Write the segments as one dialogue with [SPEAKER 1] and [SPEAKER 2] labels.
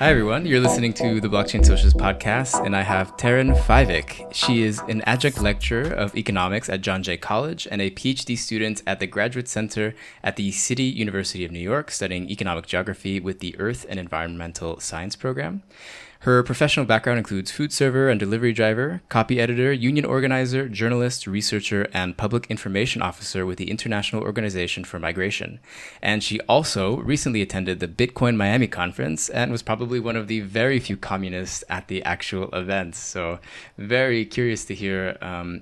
[SPEAKER 1] Hi, everyone. You're listening to the Blockchain Socials podcast, and I have Taryn Fivek. She is an adjunct lecturer of economics at John Jay College and a PhD student at the Graduate Center at the City University of New York, studying economic geography with the Earth and Environmental Science program. Her professional background includes food server and delivery driver, copy editor, union organizer, journalist, researcher, and public information officer with the International Organization for Migration. And she also recently attended the Bitcoin Miami conference and was probably one of the very few communists at the actual event. So very curious to hear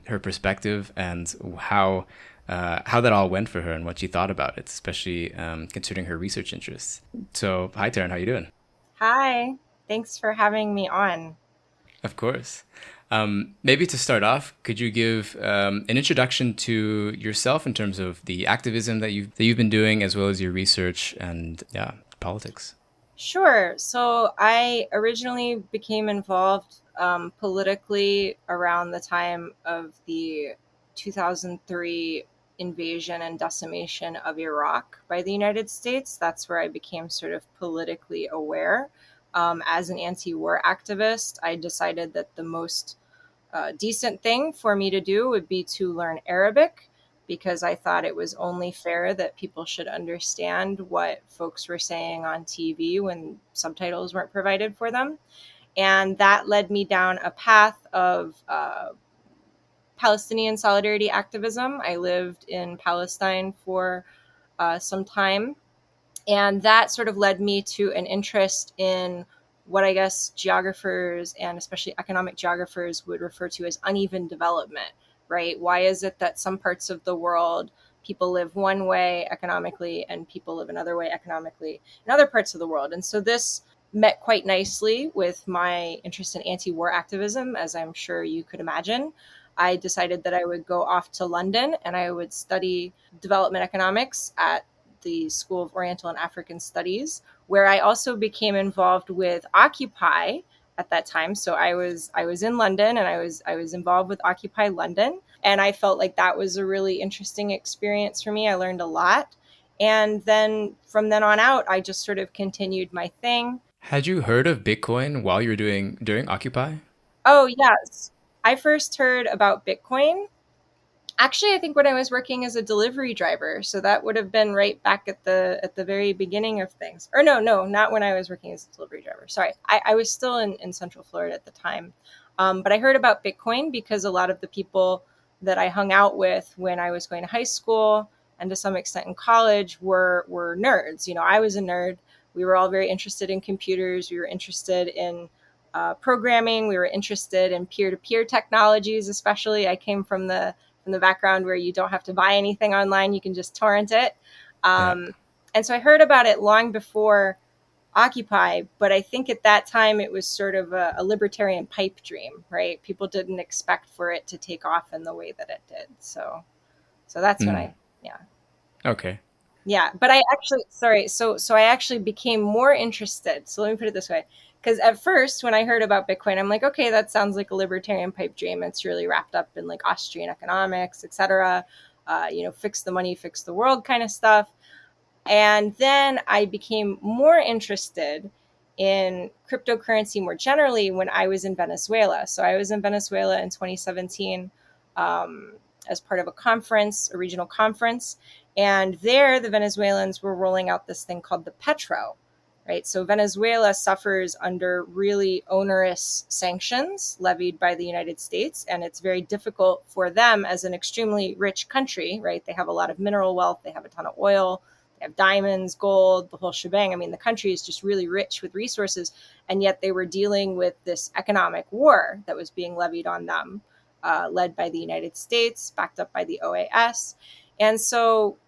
[SPEAKER 1] her perspective and how that all went for her and what she thought about it, especially considering her research interests. So hi, Taryn, how you doing?
[SPEAKER 2] Hi, thanks for having me on.
[SPEAKER 1] Of course. Maybe to start off, could you give an introduction to yourself in terms of the activism that you've been doing, as well as your research and politics?
[SPEAKER 2] Sure. So I originally became involved politically around the time of the 2003 invasion and decimation of Iraq by the United States. That's where I became sort of politically aware. As an anti-war activist, I decided that the most decent thing for me to do would be to learn Arabic, because I thought it was only fair that people should understand what folks were saying on TV when subtitles weren't provided for them. And that led me down a path of Palestinian solidarity activism. I lived in Palestine for some time, and that sort of led me to an interest in what I guess geographers and especially economic geographers would refer to as uneven development, right? Why is it that some parts of the world people live one way economically and people live another way economically in other parts of the world? And so this met quite nicely with my interest in anti-war activism, as I'm sure you could imagine. I decided that I would go off to London and I would study development economics at the School of Oriental and African Studies, where I also became involved with Occupy at that time. So I was in London and I was involved with Occupy London, and I felt like that was a really interesting experience for me. I learned a lot. And then from then on out, I just sort of continued my thing.
[SPEAKER 1] Had you heard of Bitcoin while you were doing during Occupy?
[SPEAKER 2] Oh, yes. I first heard about Bitcoin. Actually, I think when I was working as a delivery driver, so that would have been right back at the very beginning of things. Or no, not when I was working as a delivery driver. Sorry, I was still in Central Florida at the time. But I heard about Bitcoin because a lot of the people that I hung out with when I was going to high school and to some extent in college were nerds. You know, I was a nerd. We were all very interested in computers. We were interested in programming. We were interested in peer-to-peer technologies, especially. I came from the background where you don't have to buy anything online, you can just torrent it.
[SPEAKER 1] Yeah.
[SPEAKER 2] And so I heard about it long before Occupy, but I think at that time it was sort of a libertarian pipe dream, right? People didn't expect for it to take off in the way that it did. So that's when
[SPEAKER 1] Mm.
[SPEAKER 2] yeah.
[SPEAKER 1] Okay.
[SPEAKER 2] Yeah, but I actually, sorry, so I actually became more interested. So let me put it this way. Because at first, when I heard about Bitcoin, I'm like, okay, that sounds like a libertarian pipe dream. It's really wrapped up in like Austrian economics, etc. Fix the money, fix the world kind of stuff. And then I became more interested in cryptocurrency more generally when I was in Venezuela. So I was in Venezuela in 2017 um, as part of a conference, a regional conference. And there, the Venezuelans were rolling out this thing called the Petro, right? So Venezuela suffers under really onerous sanctions levied by the United States. And it's very difficult for them as an extremely rich country, right? They have a lot of mineral wealth, they have a ton of oil, they have diamonds, gold, the whole shebang. I mean, the country is just really rich with resources, and yet they were dealing with this economic war that was being levied on them, led by the United States, backed up by the OAS. And so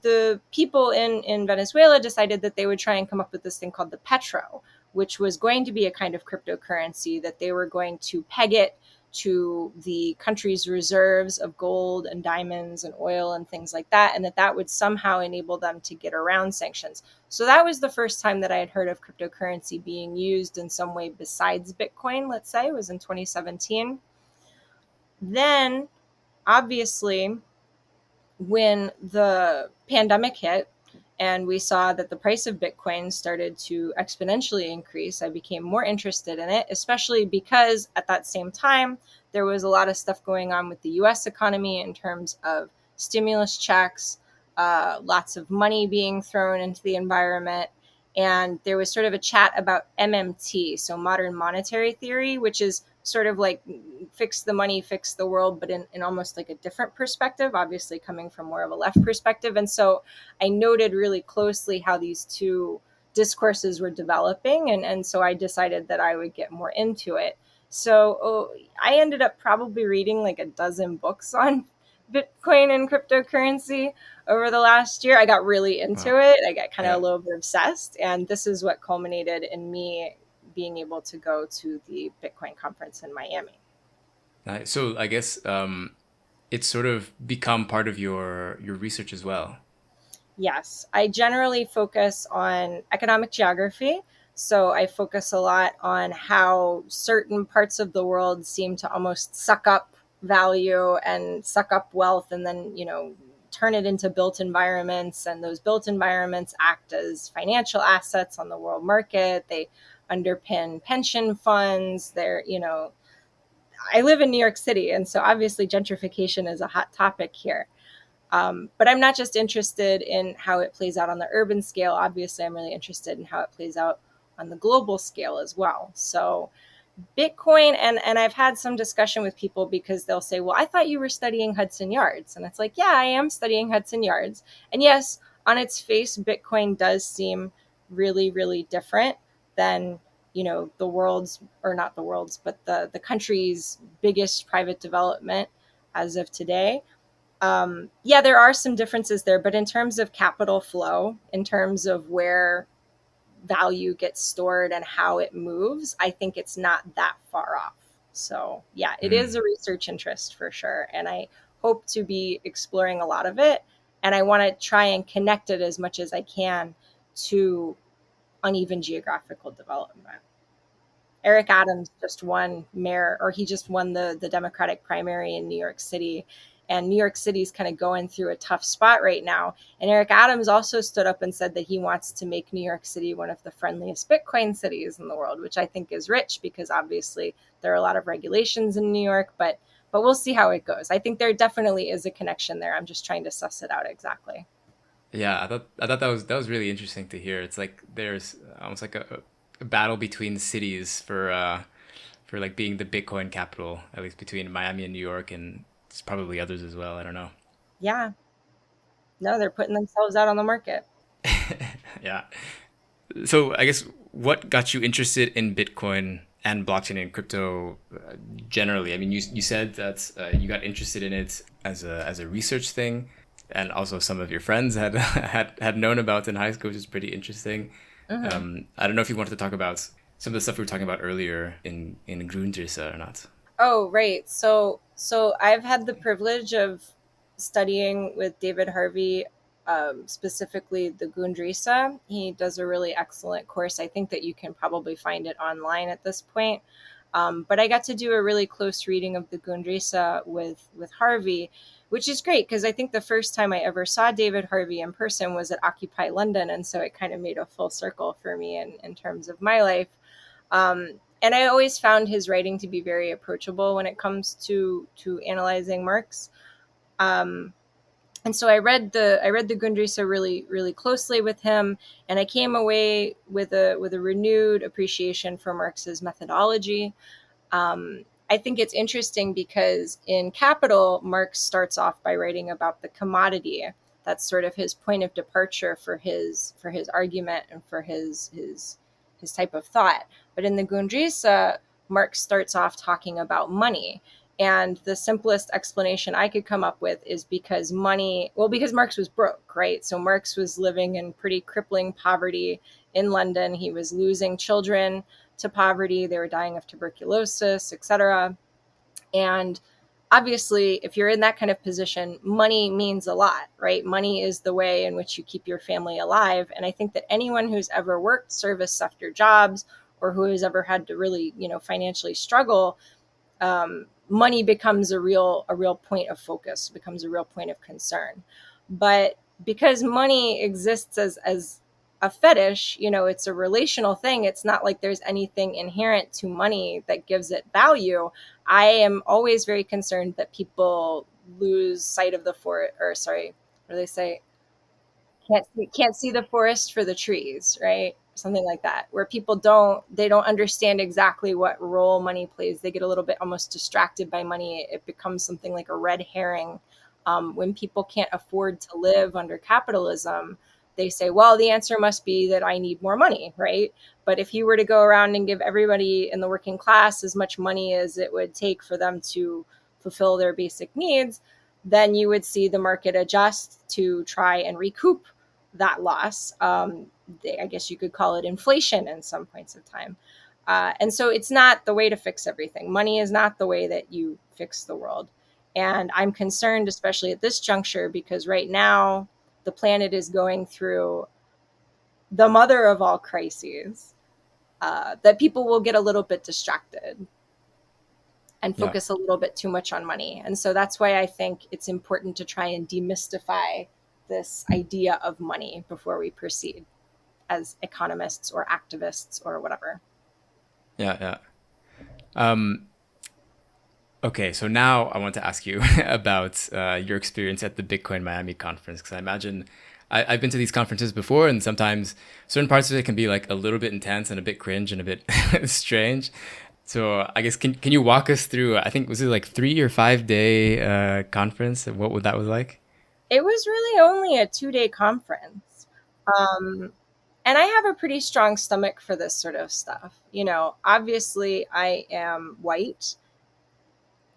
[SPEAKER 2] the people in Venezuela decided that they would try and come up with this thing called the Petro, which was going to be a kind of cryptocurrency that they were going to peg it to the country's reserves of gold and diamonds and oil and things like that, and that would somehow enable them to get around sanctions. So that was the first time that I had heard of cryptocurrency being used in some way besides Bitcoin, let's say, was in 2017. Then, obviously, when the pandemic hit and we saw that the price of Bitcoin started to exponentially increase, I became more interested in it, especially because at that same time, there was a lot of stuff going on with the US economy in terms of stimulus checks, lots of money being thrown into the environment. And there was sort of a chat about MMT, so modern monetary theory, which is sort of like fix the money, fix the world, but in almost like a different perspective, obviously coming from more of a left perspective. And so I noted really closely how these two discourses were developing. And so I decided that I would get more into it. So I ended up probably reading like a dozen books on Bitcoin and cryptocurrency over the last year. I got really into
[SPEAKER 1] Wow.
[SPEAKER 2] it. I got kind of
[SPEAKER 1] Yeah.
[SPEAKER 2] a little bit obsessed. And this is what culminated in me being able to go to the Bitcoin conference in Miami.
[SPEAKER 1] Nice. So I guess it's sort of become part of your research as well.
[SPEAKER 2] Yes, I generally focus on economic geography. So I focus a lot on how certain parts of the world seem to almost suck up value and suck up wealth and then, turn it into built environments. And those built environments act as financial assets on the world market. They underpin pension funds. I live in New York City. And so obviously gentrification is a hot topic here. But I'm not just interested in how it plays out on the urban scale. Obviously, I'm really interested in how it plays out on the global scale as well. So Bitcoin, and I've had some discussion with people because they'll say, well, I thought you were studying Hudson Yards. And it's like, yeah, I am studying Hudson Yards. And yes, on its face, Bitcoin does seem really, really different than, the world's, or not the world's, but the country's biggest private development as of today. Yeah, there are some differences there, but in terms of capital flow, in terms of where value gets stored and how it moves, I think it's not that far off. So, yeah, it is
[SPEAKER 1] Mm.
[SPEAKER 2] a research interest for sure. And I hope to be exploring a lot of it. And I want to try and connect it as much as I can to uneven geographical development. Eric Adams just won mayor, or he just won the Democratic primary in New York City. And New York City's kind of going through a tough spot right now. And Eric Adams also stood up and said that he wants to make New York City one of the friendliest Bitcoin cities in the world, which I think is rich because obviously there are a lot of regulations in New York, but we'll see how it goes. I think there definitely is a connection there. I'm just trying to suss it out exactly.
[SPEAKER 1] Yeah, I thought that was really interesting to hear. It's like there's almost like a battle between cities for like being the Bitcoin capital, at least between Miami and New York, and it's probably others as well. I don't know.
[SPEAKER 2] Yeah, no, they're putting themselves out on the market.
[SPEAKER 1] Yeah. So I guess what got you interested in Bitcoin and blockchain and crypto generally? I mean, you said that you got interested in it as a research thing, and also some of your friends had had known about in high school, which is pretty interesting.
[SPEAKER 2] Mhm.
[SPEAKER 1] I don't know if you wanted to talk about some of the stuff we were talking about earlier in Grundrisse or not.
[SPEAKER 2] Oh, right. So I've had the privilege of studying with David Harvey, specifically the Gundrisa. He does a really excellent course. I think that you can probably find it online at this point. But I got to do a really close reading of the Gundrisa with Harvey, which is great because I think the first time I ever saw David Harvey in person was at Occupy London, and so it kind of made a full circle for me in terms of my life. And I always found his writing to be very approachable when it comes to analyzing Marx. Um, and so I read the Gundrisa really really closely with him, and I came away with a renewed appreciation for Marx's methodology. I think it's interesting because in Capital, Marx starts off by writing about the commodity. That's sort of his point of departure for his argument and for his type of thought. But in the Gundrisa, Marx starts off talking about money. And the simplest explanation I could come up with is because Marx was broke, right? So Marx was living in pretty crippling poverty in London. He was losing children to poverty. They were dying of tuberculosis, etc. And obviously, if you're in that kind of position, money means a lot, right? Money is the way in which you keep your family alive. And I think that anyone who's ever worked service sector jobs or who has ever had to really, financially struggle, money becomes a real point of focus, becomes a real point of concern. But because money exists as a fetish, it's a relational thing. It's not like there's anything inherent to money that gives it value. I am always very concerned that people lose sight of the forest, or sorry, what do they say? Can't see the forest for the trees, right? Something like that, where people don't understand exactly what role money plays. They get a little bit almost distracted by money. It becomes something like a red herring. When people can't afford to live under capitalism, they say, well, the answer must be that I need more money, right? But if you were to go around and give everybody in the working class as much money as it would take for them to fulfill their basic needs, then you would see the market adjust to try and recoup that loss. I guess you could call it inflation in some points of time. And so it's not the way to fix everything. Money is not the way that you fix the world. And I'm concerned, especially at this juncture, because right now the planet is going through the mother of all crises, that people will get a little bit distracted and
[SPEAKER 1] Yeah.
[SPEAKER 2] focus a little bit too much on money. And so that's why I think it's important to try and demystify this idea of money before we proceed as economists or activists or whatever.
[SPEAKER 1] Yeah. Yeah. Um, okay, so now I want to ask you about your experience at the Bitcoin Miami conference, because I imagine I've been to these conferences before, and sometimes certain parts of it can be like a little bit intense and a bit cringe and a bit strange. So I guess can you walk us through? I think was it like 3 or 5 day conference? What would that was like?
[SPEAKER 2] It was really only a 2 day conference. Um, and I have a pretty strong stomach for this sort of stuff. Obviously, I am white.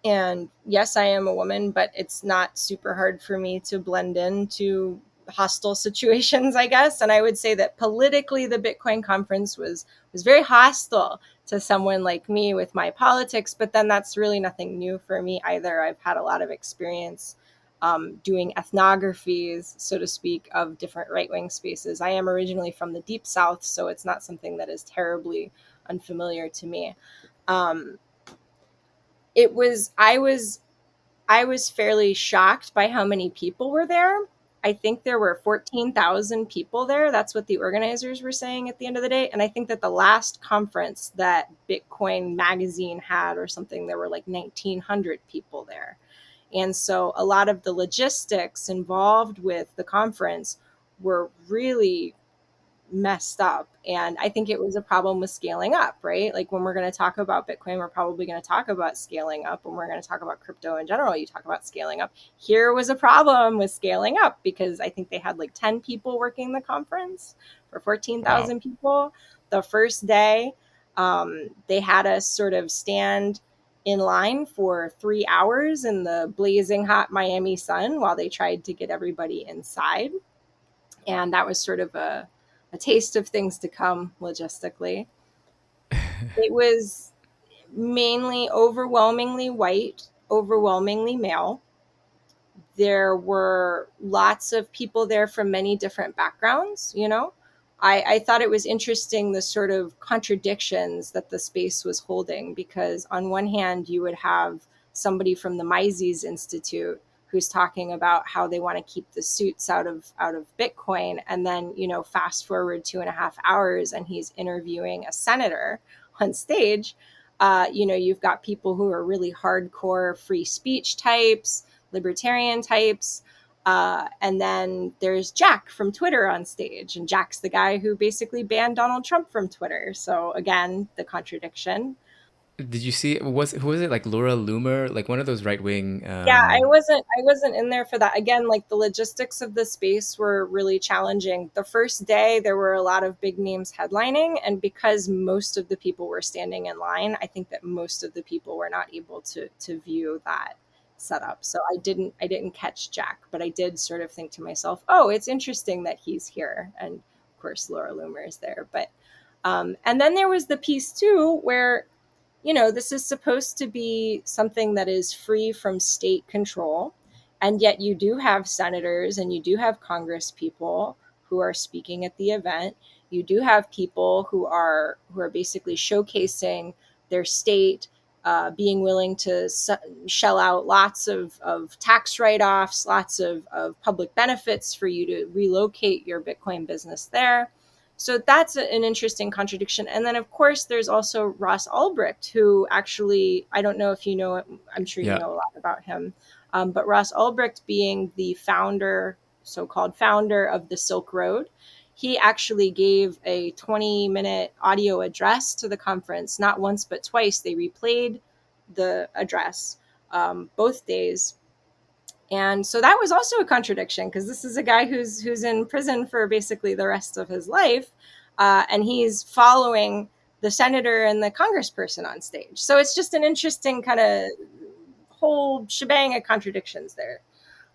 [SPEAKER 2] And yes, I am a woman, but it's not super hard for me to blend into hostile situations, I guess. And I would say that politically, the Bitcoin conference was very hostile to someone like me with my politics. But then that's really nothing new for me either. I've had a lot of experience doing ethnographies, so to speak, of different right wing spaces. I am originally from the Deep South, so it's not something that is terribly unfamiliar to me. Um, it was I was fairly shocked by how many people were there. I think there were 14,000 people there. That's what the organizers were saying at the end of the day. And I think that the last conference that Bitcoin Magazine had or something, there were like 1,900 people there. And so a lot of the logistics involved with the conference were really messed up. And I think it was a problem with scaling up, right? Like when we're going to talk about Bitcoin, we're probably going to talk about scaling up. When we're going to talk about crypto in general, you talk about scaling up. Here was a problem with scaling up because I think they had like 10 people working the conference for
[SPEAKER 1] Wow.
[SPEAKER 2] 14,000 people. The first day, they had us sort of stand in line for 3 hours in the blazing hot Miami sun while they tried to get everybody inside. And that was sort of a taste of things to come logistically. It was mainly overwhelmingly white, overwhelmingly male. There were lots of people there from many different backgrounds. I thought it was interesting the sort of contradictions that the space was holding, because on one hand, you would have somebody from the Mises Institute who's talking about how they want to keep the suits out of Bitcoin. And then, fast forward 2.5 hours and he's interviewing a senator on stage. You've got people who are really hardcore free speech types, libertarian types. And then there's Jack from Twitter on stage, and Jack's the guy who basically banned Donald Trump from Twitter. So again, the contradiction.
[SPEAKER 1] Did you see was who was it like Laura Loomer, like one of those right wing
[SPEAKER 2] Yeah, I wasn't in there for that. Again, like the logistics of the space were really challenging. The first day there were a lot of big names headlining, and because most of the people were standing in line, I think that most of the people were not able to view that setup. So I didn't catch Jack, but I did sort of think to myself, "Oh, it's interesting that he's here." And of course Laura Loomer is there, but and then there was the piece too where this is supposed to be something that is free from state control. And yet you do have senators and you do have Congress people who are speaking at the event. You do have people who are basically showcasing their state, being willing to shell out lots of tax write-offs, lots of public benefits for you to relocate your Bitcoin business there. So that's an interesting contradiction. And then, of course, there's also Ross Ulbricht, who actually, I don't know if you know, I'm sure you
[SPEAKER 1] Yeah.
[SPEAKER 2] know a lot about him, but Ross Ulbricht being the founder, so-called founder of the Silk Road, he actually gave a 20-minute audio address to the conference. Not once, but twice. They replayed the address both days. And so that was also a contradiction, because this is a guy who's in prison for basically the rest of his life, and he's following the senator and the congressperson on stage. So it's just an interesting kind of whole shebang of contradictions there.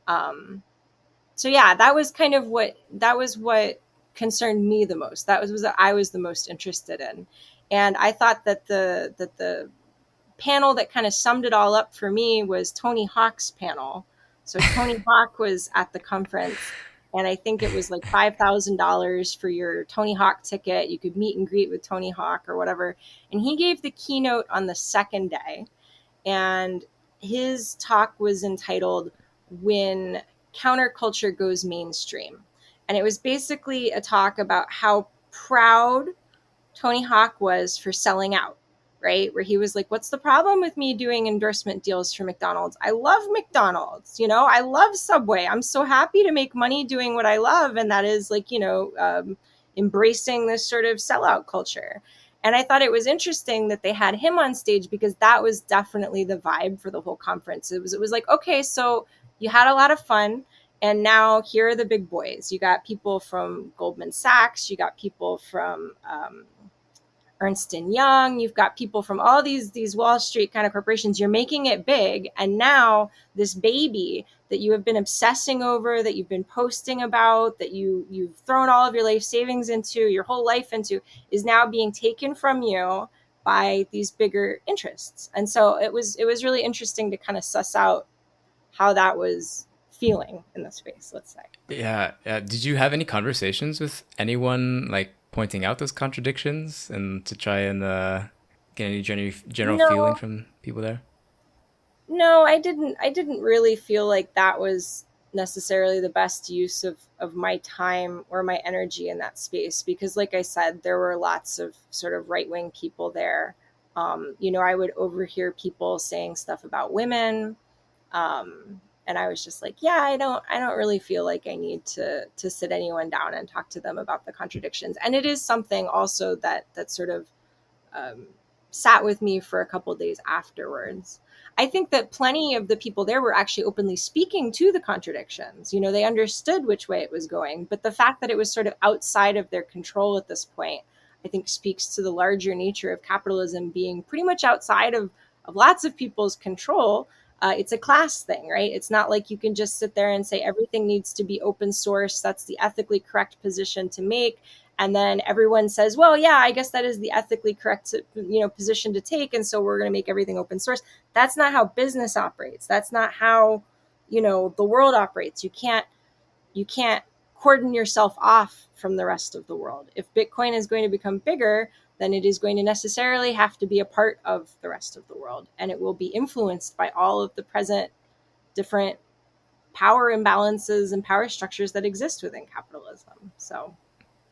[SPEAKER 2] So yeah, that was what concerned me the most. That was what I was the most interested in, and I thought that the panel that kind of summed it all up for me was Tony Hawk's panel. So Tony Hawk was at the conference, and I think it was like $5,000 for your Tony Hawk ticket. You could meet and greet with Tony Hawk or whatever. And he gave the keynote on the second day, and his talk was entitled "When Counterculture Goes Mainstream." And it was basically a talk about how proud Tony Hawk was for selling out, right? Where he was like, what's the problem with me doing endorsement deals for McDonald's? I love McDonald's, I love Subway. I'm so happy to make money doing what I love. And that is like, embracing this sort of sellout culture. And I thought it was interesting that they had him on stage, because that was definitely the vibe for the whole conference. It was like, okay, so you had a lot of fun. And now here are the big boys. You got people from Goldman Sachs. You got people from Ernst and Young. You've got people from all these Wall Street kind of corporations. You're making it big, and now this baby that you have been obsessing over, that you've been posting about, that you've thrown all of your life savings into, your whole life into, is now being taken from you by these bigger interests. And so it was really interesting to kind of suss out how that was feeling in the space, let's say.
[SPEAKER 1] Yeah. Did you have any conversations with anyone like pointing out those contradictions and to try and get any general feeling
[SPEAKER 2] No,
[SPEAKER 1] from people there?
[SPEAKER 2] No, I didn't really feel like that was necessarily the best use of my time or my energy in that space, because like I said, there were lots of sort of right-wing people there. I would overhear people saying stuff about women. And I was just like, yeah, I don't really feel like I need to sit anyone down and talk to them about the contradictions. And it is something also that sort of um, sat with me for a couple of days afterwards. I think that plenty of the people there were actually openly speaking to the contradictions. They understood which way it was going, but the fact that it was sort of outside of their control at this point, I think speaks to the larger nature of capitalism being pretty much outside of lots of people's control. It's a class thing, right? It's not like you can just sit there and say everything needs to be open source. That's the ethically correct position to make, and then everyone says, well, yeah, I guess that is the ethically correct position to take, and so we're going to make everything open source. That's not how business operates. That's not how the world operates. You can't cordon yourself off from the rest of the world. If Bitcoin is going to become bigger, then it is going to necessarily have to be a part of the rest of the world, and it will be influenced by all of the present different power imbalances and power structures that exist within capitalism. So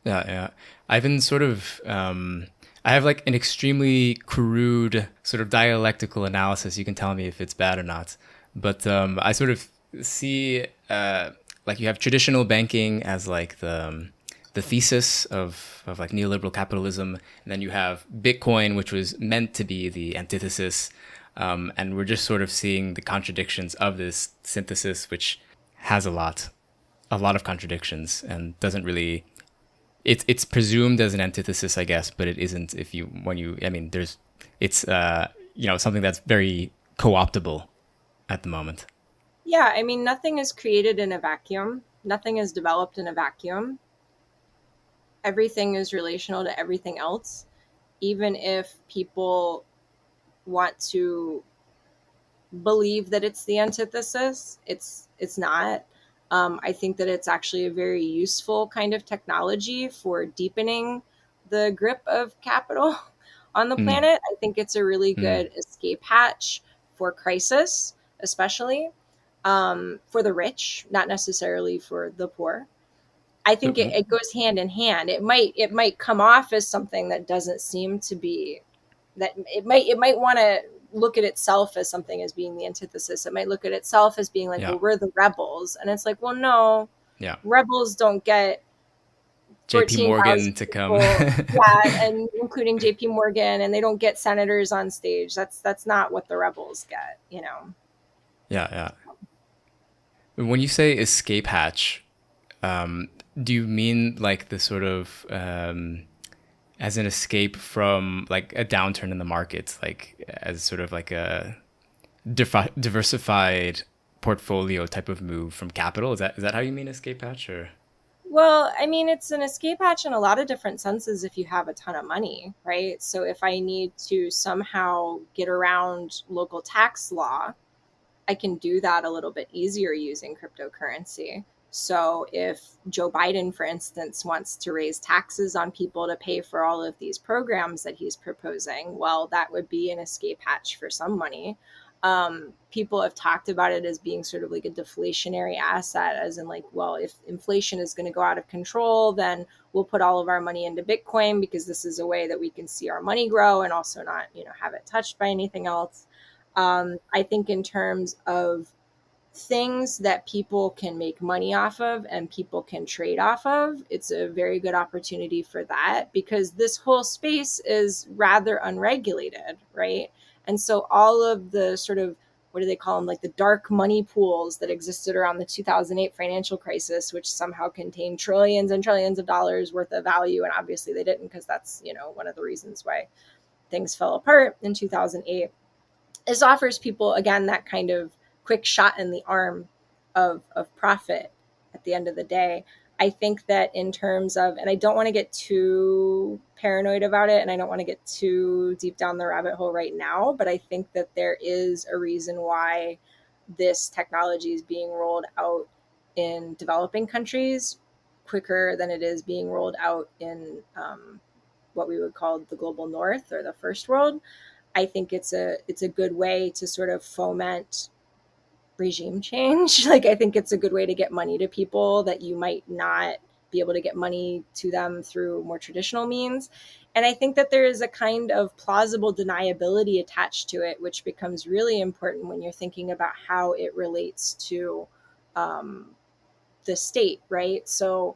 [SPEAKER 1] Yeah. I've been sort of, I have like an extremely crude sort of dialectical analysis. You can tell me if it's bad or not. But I sort of see like you have traditional banking as like the thesis of like neoliberal capitalism, and then you have Bitcoin, which was meant to be the antithesis. And we're just sort of seeing the contradictions of this synthesis, which has a lot of contradictions, and doesn't really it's presumed as an antithesis, I guess, but it isn't. If you when you I mean, there's it's something that's very co-optable at the moment.
[SPEAKER 2] yeah, I mean, nothing is created in a vacuum. Nothing is developed in a vacuum. Everything is relational to everything else. Even if people want to believe that it's the antithesis. It's not. I think that it's actually a very useful kind of technology for deepening the grip of capital on the
[SPEAKER 1] Mm,
[SPEAKER 2] planet. I think it's a really
[SPEAKER 1] mm.
[SPEAKER 2] good escape hatch for crisis, especially for the rich, not necessarily for the poor. I
[SPEAKER 1] So,
[SPEAKER 2] think it goes hand in hand. It might come off as something that doesn't seem to be, that it might want to look at itself as something as being the antithesis. It might look at itself as being like,
[SPEAKER 1] yeah,
[SPEAKER 2] well, we're the rebels, and it's like, well, no,
[SPEAKER 1] yeah.
[SPEAKER 2] rebels don't get
[SPEAKER 1] JP
[SPEAKER 2] 14,000
[SPEAKER 1] Morgan to come.
[SPEAKER 2] people, yeah, and including JP Morgan, and they don't get senators on stage. That's not what the rebels get, you know.
[SPEAKER 1] Yeah, yeah. When you say escape hatch, do you mean like the sort of as an escape from like a downturn in the markets, like as sort of like a diversified portfolio type of move from capital? Is that how you mean escape hatch or?
[SPEAKER 2] Well, I mean, it's an escape hatch in a lot of different senses if you have a ton of money, right? So if I need to somehow get around local tax law, I can do that a little bit easier using cryptocurrency. So if Joe Biden, for instance, wants to raise taxes on people to pay for all of these programs that he's proposing, well, that would be an escape hatch for some money. People have talked about it as being sort of like a deflationary asset, as in like, well, if inflation is going to go out of control, then we'll put all of our money into Bitcoin because this is a way that we can see our money grow and also not, have it touched by anything else. I think in terms of things that people can make money off of and people can trade off of, it's a very good opportunity for that because this whole space is rather unregulated, right? And so all of the sort of, what do they call them, like the dark money pools that existed around the 2008 financial crisis, which somehow contained trillions and trillions of dollars worth of value, and obviously they didn't, because that's, one of the reasons why things fell apart in 2008. This offers people, again, that kind of quick shot in the arm of profit at the end of the day. I think that in terms of, and I don't want to get too paranoid about it, and I don't want to get too deep down the rabbit hole right now, but I think that there is a reason why this technology is being rolled out in developing countries quicker than it is being rolled out in what we would call the global north or the first world. I think it's a good way to sort of foment regime change. Like I think it's a good way to get money to people that you might not be able to get money to them through more traditional means. And I think that there is a kind of plausible deniability attached to it, which becomes really important when you're thinking about how it relates to um, the state, right? So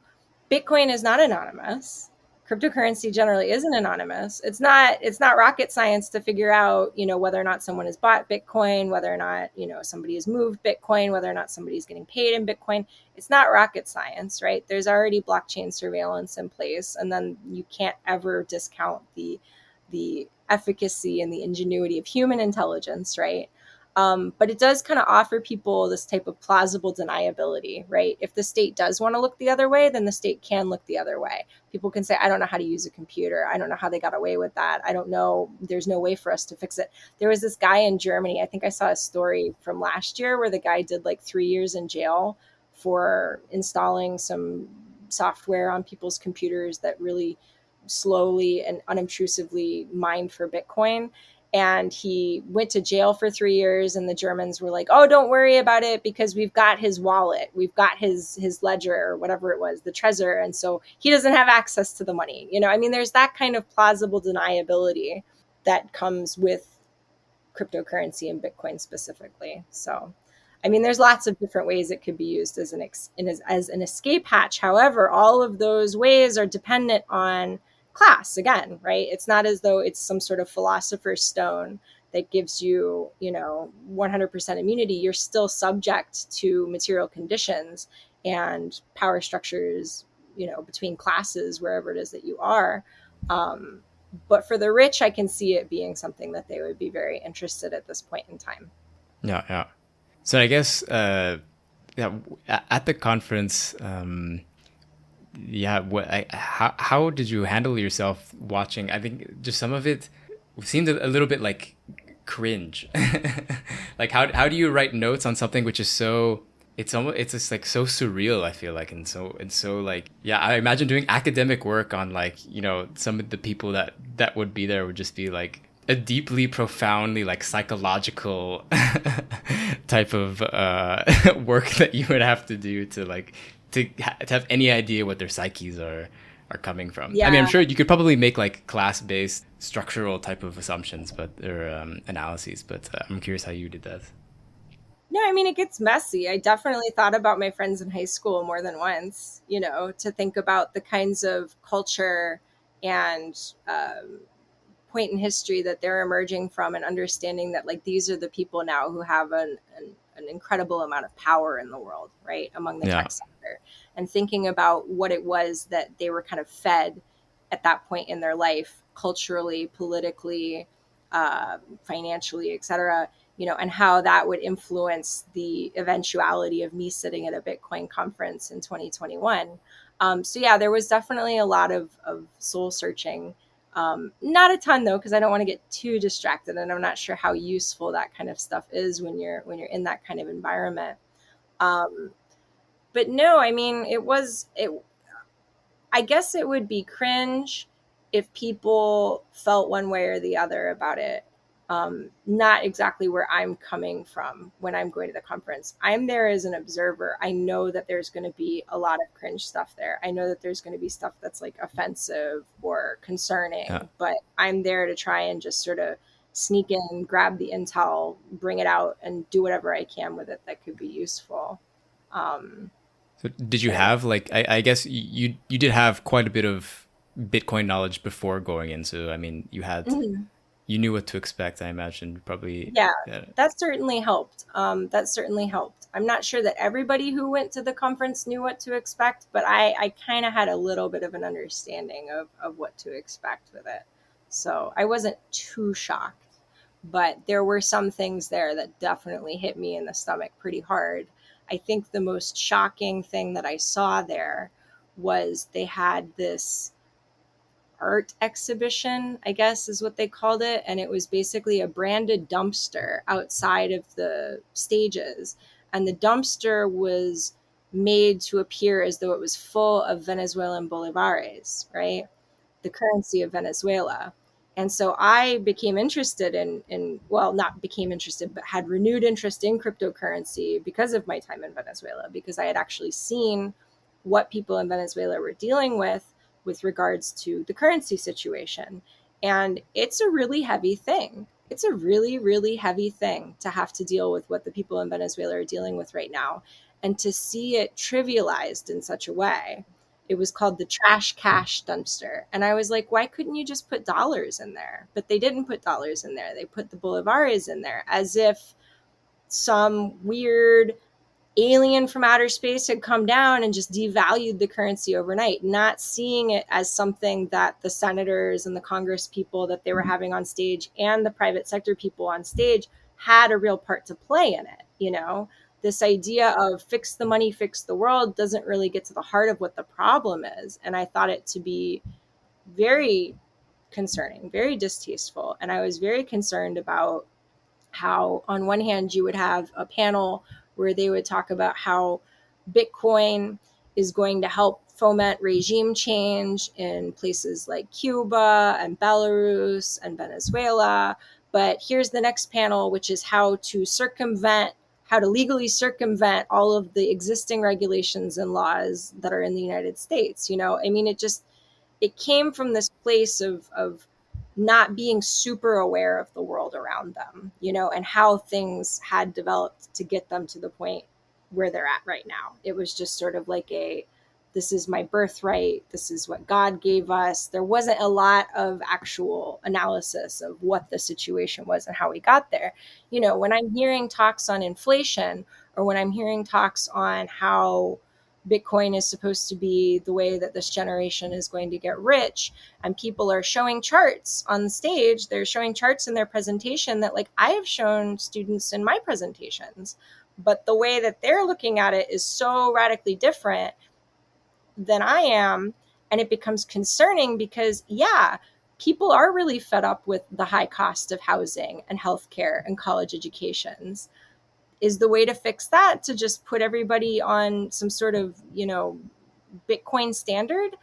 [SPEAKER 2] Bitcoin is not anonymous. Cryptocurrency generally isn't anonymous. It's not rocket science to figure out, whether or not someone has bought Bitcoin, whether or not, somebody has moved Bitcoin, whether or not somebody's getting paid in Bitcoin. It's not rocket science, right? There's already blockchain surveillance in place, and then you can't ever discount the efficacy and the ingenuity of human intelligence, right? But it does kind of offer people this type of plausible deniability, right? If the state does want to look the other way, then the state can look the other way. People can say, I don't know how to use a computer. I don't know how they got away with that. I don't know. There's no way for us to fix it. There was this guy in Germany. I think I saw a story from last year where the guy did like 3 years in jail for installing some software on people's computers that really slowly and unobtrusively mined for Bitcoin. And he went to jail for 3 years, and the Germans were like, oh, don't worry about it because we've got his wallet, we've got his ledger or whatever it was, the Trezor, and so he doesn't have access to the money. I mean, there's that kind of plausible deniability that comes with cryptocurrency and Bitcoin specifically. So, I mean, there's lots of different ways it could be used as an escape hatch. However, all of those ways are dependent on class again, right? It's not as though it's some sort of philosopher's stone that gives you, 100% immunity. You're still subject to material conditions and power structures, between classes, wherever it is that you are. Um, but for the rich, I can see it being something that they would be very interested at this point in time.
[SPEAKER 1] Yeah, yeah. So I guess yeah, at the conference, yeah, how did you handle yourself watching? I think just some of it seemed a little bit like cringe. Like how do you write notes on something which is so it's almost it's just like so surreal, I feel like, and so like yeah, I imagine doing academic work on like, you know, some of the people that would be there would just be like a deeply profoundly like psychological type of work that you would have to do to like to have any idea what their psyches are coming from. I mean, I'm
[SPEAKER 2] Yeah.
[SPEAKER 1] sure you could probably make like class-based structural type of assumptions, but or analyses. But I'm curious how you did that.
[SPEAKER 2] No, I mean, it gets messy. I definitely thought about my friends in high school more than once, you know, to think about the kinds of culture and point in history that they're emerging from, and understanding that like these are the people now who have an incredible amount of power in the world, right, among the
[SPEAKER 1] Yeah.
[SPEAKER 2] tech sector, and thinking about what it was that they were kind of fed at that point in their life, culturally, politically, financially, etc., you know, and how that would influence the eventuality of me sitting at a Bitcoin conference in 2021. So yeah, there was definitely a lot of soul searching. Not a ton though, because I don't want to get too distracted, and I'm not sure how useful that kind of stuff is when you're in that kind of environment. Um, but no, I mean, it. I guess it would be cringe if people felt one way or the other about it. Not exactly where I'm coming from when I'm going to the conference. I'm there as an observer. I know that there's going to be a lot of cringe stuff there. I know that there's going to be stuff that's like offensive or
[SPEAKER 1] Yeah.
[SPEAKER 2] concerning, but I'm there to try and just sort of sneak in, grab the intel, bring it out, and do whatever I can with it that could be useful. Um,
[SPEAKER 1] So did you
[SPEAKER 2] but
[SPEAKER 1] have like I guess you did have quite a bit of Bitcoin knowledge before going in. So I mean,
[SPEAKER 2] yeah.
[SPEAKER 1] you knew what to expect. I imagine probably.
[SPEAKER 2] Yeah,
[SPEAKER 1] Yeah.
[SPEAKER 2] that certainly helped. That certainly helped. I'm not sure that everybody who went to the conference knew what to expect, but I kind of had a little bit of an understanding of what to expect with it. So I wasn't too shocked, but there were some things there that definitely hit me in the stomach pretty hard. I think the most shocking thing that I saw there was they had this art exhibition, I guess is what they called it. And it was basically a branded dumpster outside of the stages. And the dumpster was made to appear as though it was full of Venezuelan bolivares, right? The currency of Venezuela. And so I became interested well, not became interested, but had renewed interest in cryptocurrency because of my time in Venezuela, because I had actually seen what people in Venezuela were dealing with regards to the currency situation. And it's a really heavy thing. It's a really, really heavy thing to have to deal with what the people in Venezuela are dealing with right now. And to see it trivialized in such a way, it was called the trash cash dumpster. And I was like, why couldn't you just put dollars in there? But they didn't put dollars in there. They put the bolivares in there as if some weird alien from outer space had come down and just devalued the currency overnight, not seeing it as something that the senators and the Congress people that they were having on stage and the private sector people on stage had a real part to play in it. You know, this idea of fix the money, fix the world doesn't really get to the heart of what the problem is. And I thought it to be very concerning, very distasteful. And I was very concerned about how on one hand you would have a panel where they would talk about how Bitcoin is going to help foment regime change in places like Cuba and Belarus and Venezuela. But here's the next panel, which is how to legally circumvent all of the existing regulations and laws that are in the United States. You know, I mean, it came from this place of not being super aware of the world around them, you know, and how things had developed to get them to the point where they're at right now. It was just sort of like this is my birthright. This is what God gave us. There wasn't a lot of actual analysis of what the situation was and how we got there. You know, when I'm hearing talks on inflation, or when I'm hearing talks on how Bitcoin is supposed to be the way that this generation is going to get rich, and people are showing charts on the stage, they're showing charts in their presentation that like I have shown students in my presentations, but the way that they're looking at it is so radically different than I am. And it becomes concerning because, yeah, people are really fed up with the high cost of housing and healthcare and college educations. Is the way to fix that to just put everybody on some sort of, Bitcoin standard?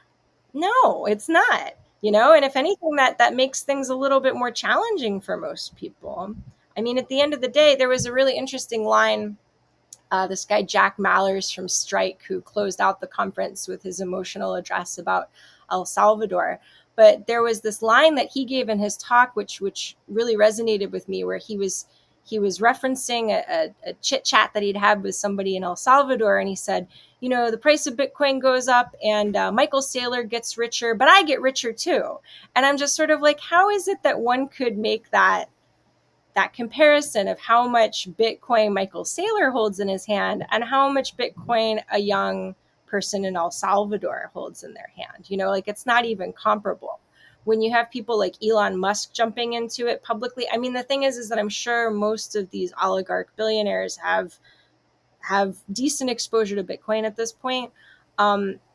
[SPEAKER 2] No, it's not, and if anything, that makes things a little bit more challenging for most people. I mean, at the end of the day, there was a really interesting line. This guy, Jack Mallers from Strike, who closed out the conference with his emotional address about El Salvador. But there was this line that he gave in his talk, which really resonated with me, where he was referencing a chit chat that he'd had with somebody in El Salvador. And he said, the price of Bitcoin goes up and Michael Saylor gets richer, but I get richer too. And I'm just sort of like, how is it that one could make that comparison of how much Bitcoin Michael Saylor holds in his hand and how much Bitcoin a young person in El Salvador holds in their hand? Like, it's not even comparable. When you have people like Elon Musk jumping into it publicly, I mean, the thing is that I'm sure most of these oligarch billionaires have decent exposure to Bitcoin at this point.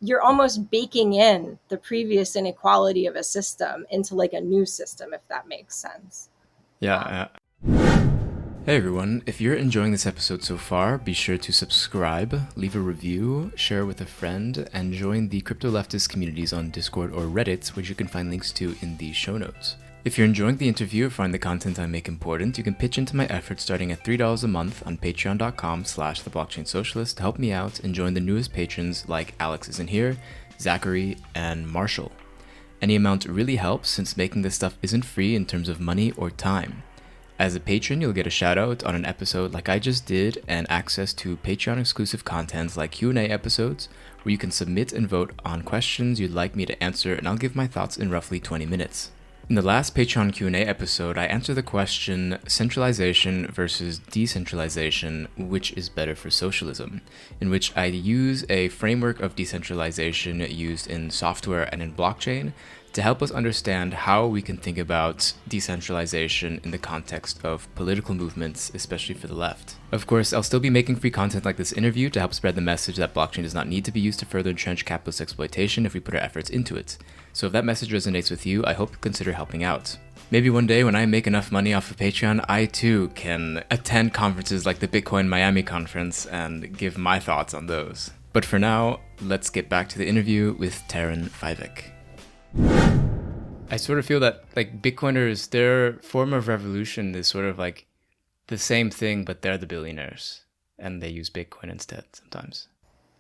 [SPEAKER 2] You're almost baking in the previous inequality of a system into like a new system, if that makes sense.
[SPEAKER 1] Yeah. Hey everyone, if you're enjoying this episode so far, be sure to subscribe, leave a review, share with a friend, and join the crypto leftist communities on Discord or Reddit, which you can find links to in the show notes. If you're enjoying the interview or find the content I make important, you can pitch into my efforts starting at $3 a month on patreon.com/theblockchainsocialist to help me out and join the newest patrons like Alex Isn't Here, Zachary, and Marshall. Any amount really helps since making this stuff isn't free in terms of money or time. As a patron, you'll get a shout out on an episode like I just did and access to Patreon exclusive content like Q&A episodes where you can submit and vote on questions you'd like me to answer, and I'll give my thoughts in roughly 20 minutes. In the last Patreon Q&A episode, I answered the question, centralization versus decentralization, which is better for socialism, in which I use a framework of decentralization used in software and in blockchain to help us understand how we can think about decentralization in the context of political movements, especially for the left. Of course, I'll still be making free content like this interview to help spread the message that blockchain does not need to be used to further entrench capitalist exploitation if we put our efforts into it. So if that message resonates with you, I hope you consider helping out. Maybe one day when I make enough money off of Patreon, I too can attend conferences like the Bitcoin Miami conference and give my thoughts on those. But for now, let's get back to the interview with Taryn Fivek. I sort of feel that like Bitcoiners, their form of revolution is sort of like the same thing, but they're the billionaires and they use Bitcoin instead sometimes.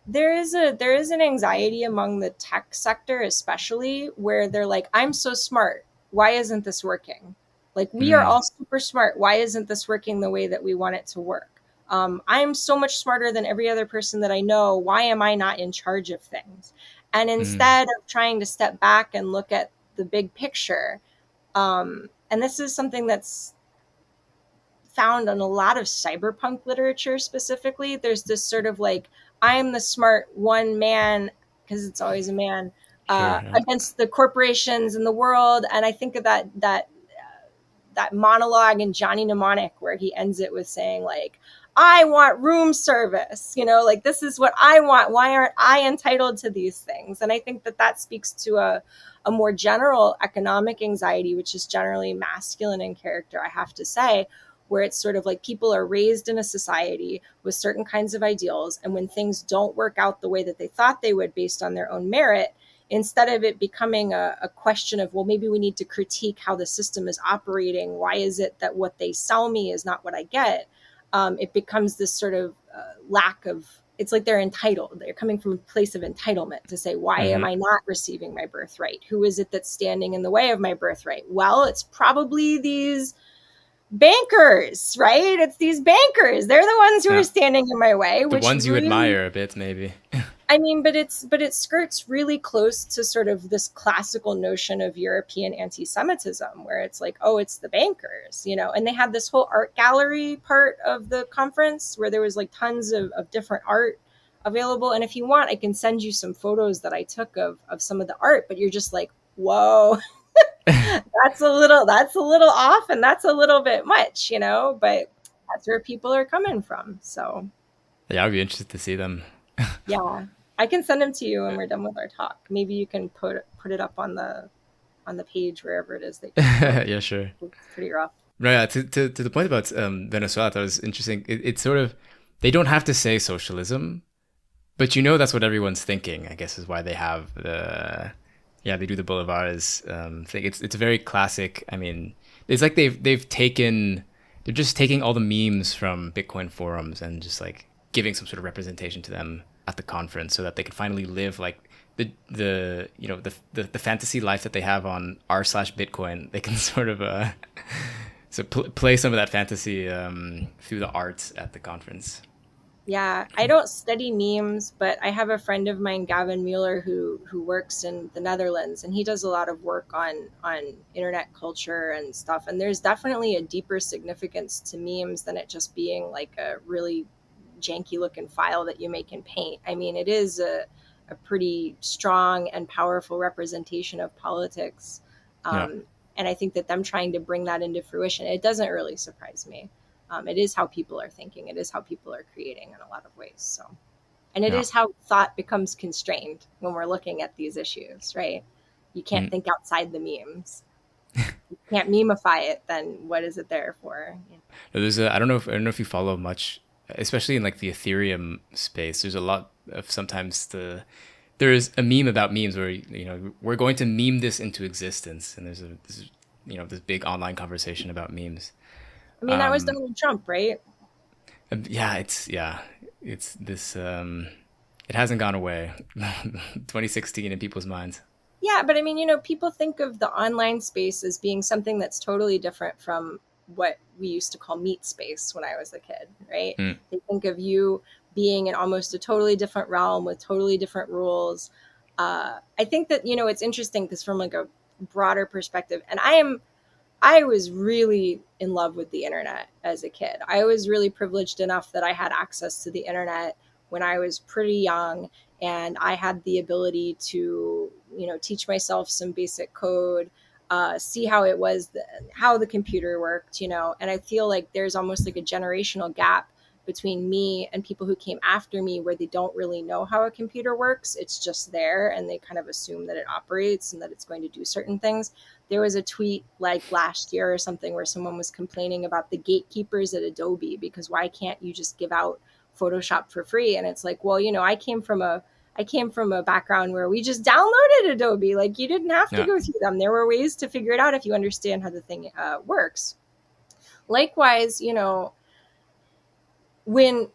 [SPEAKER 2] There is an anxiety among the tech sector, especially, where they're like, I'm so smart. Why isn't this working? Like, we are all super smart. Why isn't this working the way that we want it to work? I'm so much smarter than every other person that I know. Why am I not in charge of things? And instead of trying to step back and look at the big picture, and this is something that's found in a lot of cyberpunk literature specifically, there's this sort of like, I'm the smart one man, because it's always a man, against the corporations and the world. And I think of that monologue in Johnny Mnemonic where he ends it with saying like, I want room service, like, this is what I want. Why aren't I entitled to these things? And I think that speaks to a more general economic anxiety, which is generally masculine in character, I have to say, where it's sort of like people are raised in a society with certain kinds of ideals. And when things don't work out the way that they thought they would based on their own merit, instead of it becoming a question of, well, maybe we need to critique how the system is operating. Why is it that what they sell me is not what I get? It becomes this sort of lack of, it's like they're entitled. They're coming from a place of entitlement to say, why am I not receiving my birthright? Who is it that's standing in the way of my birthright? Well, it's probably these bankers, right? It's these bankers. They're the ones who are standing in my way.
[SPEAKER 1] The ones you admire a bit, maybe.
[SPEAKER 2] I mean, but it skirts really close to sort of this classical notion of European anti-Semitism, where it's like, oh, it's the bankers, and they had this whole art gallery part of the conference where there was like tons of different art available. And if you want, I can send you some photos that I took of some of the art, but you're just like, whoa, that's a little off, and that's a little bit much, but that's where people are coming from. So
[SPEAKER 1] yeah, I'd be interested to see them.
[SPEAKER 2] Yeah, I can send them to you when we're done with our talk. Maybe you can put it up on the on the page wherever it is that you're going.
[SPEAKER 1] Yeah, sure.
[SPEAKER 2] It's pretty rough.
[SPEAKER 1] Right. Yeah, to the point about Venezuela, that was interesting. It's sort of, they don't have to say socialism, but that's what everyone's thinking. I guess is why they have they do the boulevards thing. It's a very classic. I mean, it's like they're just taking all the memes from Bitcoin forums and just like giving some sort of representation to them at the conference, so that they can finally live like the fantasy life that they have on r/Bitcoin. They can sort of play some of that fantasy through the arts at the conference.
[SPEAKER 2] Yeah, I don't study memes, but I have a friend of mine, Gavin Mueller, who works in the Netherlands, and he does a lot of work on internet culture and stuff. And there's definitely a deeper significance to memes than it just being like a really janky looking file that you make in Paint. I mean, it is a pretty strong and powerful representation of politics.
[SPEAKER 1] Yeah.
[SPEAKER 2] And I think that them trying to bring that into fruition, it doesn't really surprise me. It is how people are thinking. It is how people are creating in a lot of ways. So, and it
[SPEAKER 1] Yeah.
[SPEAKER 2] is how thought becomes constrained when we're looking at these issues, right? You can't think outside the memes. You can't memify it. Then what is it there for?
[SPEAKER 1] There's I don't know if you follow much, especially in like the Ethereum space. There's a lot of sometimes there's a meme about memes where we're going to meme this into existence, and there's this big online conversation about memes.
[SPEAKER 2] I mean, that was Donald Trump, right?
[SPEAKER 1] It's this it hasn't gone away. 2016 in people's minds.
[SPEAKER 2] Yeah, but I mean, people think of the online space as being something that's totally different from what we used to call meat space when I was a kid, right?
[SPEAKER 1] Mm.
[SPEAKER 2] They think of you being in almost a totally different realm with totally different rules. I think that, it's interesting because from like a broader perspective, and I was really in love with the internet as a kid. I was really privileged enough that I had access to the internet when I was pretty young, and I had the ability to, teach myself some basic code, see how it was, how the computer worked, and I feel like there's almost like a generational gap between me and people who came after me where they don't really know how a computer works. It's just there and they kind of assume that it operates and that it's going to do certain things. There was a tweet like last year or something where someone was complaining about the gatekeepers at Adobe because why can't you just give out Photoshop for free? And it's like, well, I came from a background where we just downloaded Adobe. Like you didn't have to go through them. There were ways to figure it out if you understand how the thing works. Likewise, when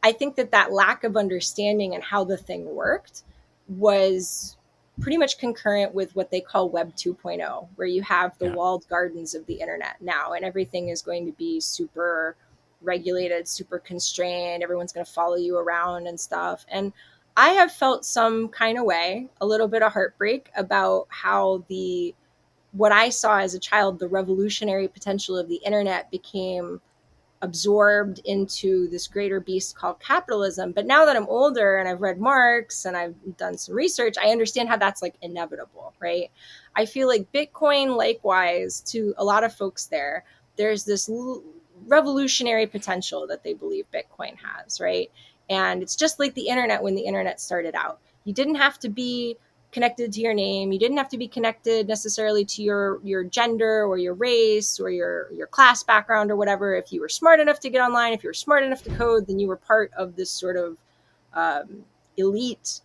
[SPEAKER 2] I think that lack of understanding and how the thing worked was pretty much concurrent with what they call Web 2.0, where you have the walled gardens of the internet now, and everything is going to be super regulated, super constrained. Everyone's going to follow you around and stuff. And I have felt some kind of way, a little bit of heartbreak about how what I saw as a child, the revolutionary potential of the internet became absorbed into this greater beast called capitalism. But now that I'm older and I've read Marx and I've done some research, I understand how that's like inevitable, right? I feel like Bitcoin, likewise, to a lot of folks there's this revolutionary potential that they believe Bitcoin has, right? And it's just like the internet when the internet started out. You didn't have to be connected to your name. You didn't have to be connected necessarily to your gender or your race or your class background or whatever. If you were smart enough to get online, if you were smart enough to code, then you were part of this sort of elite.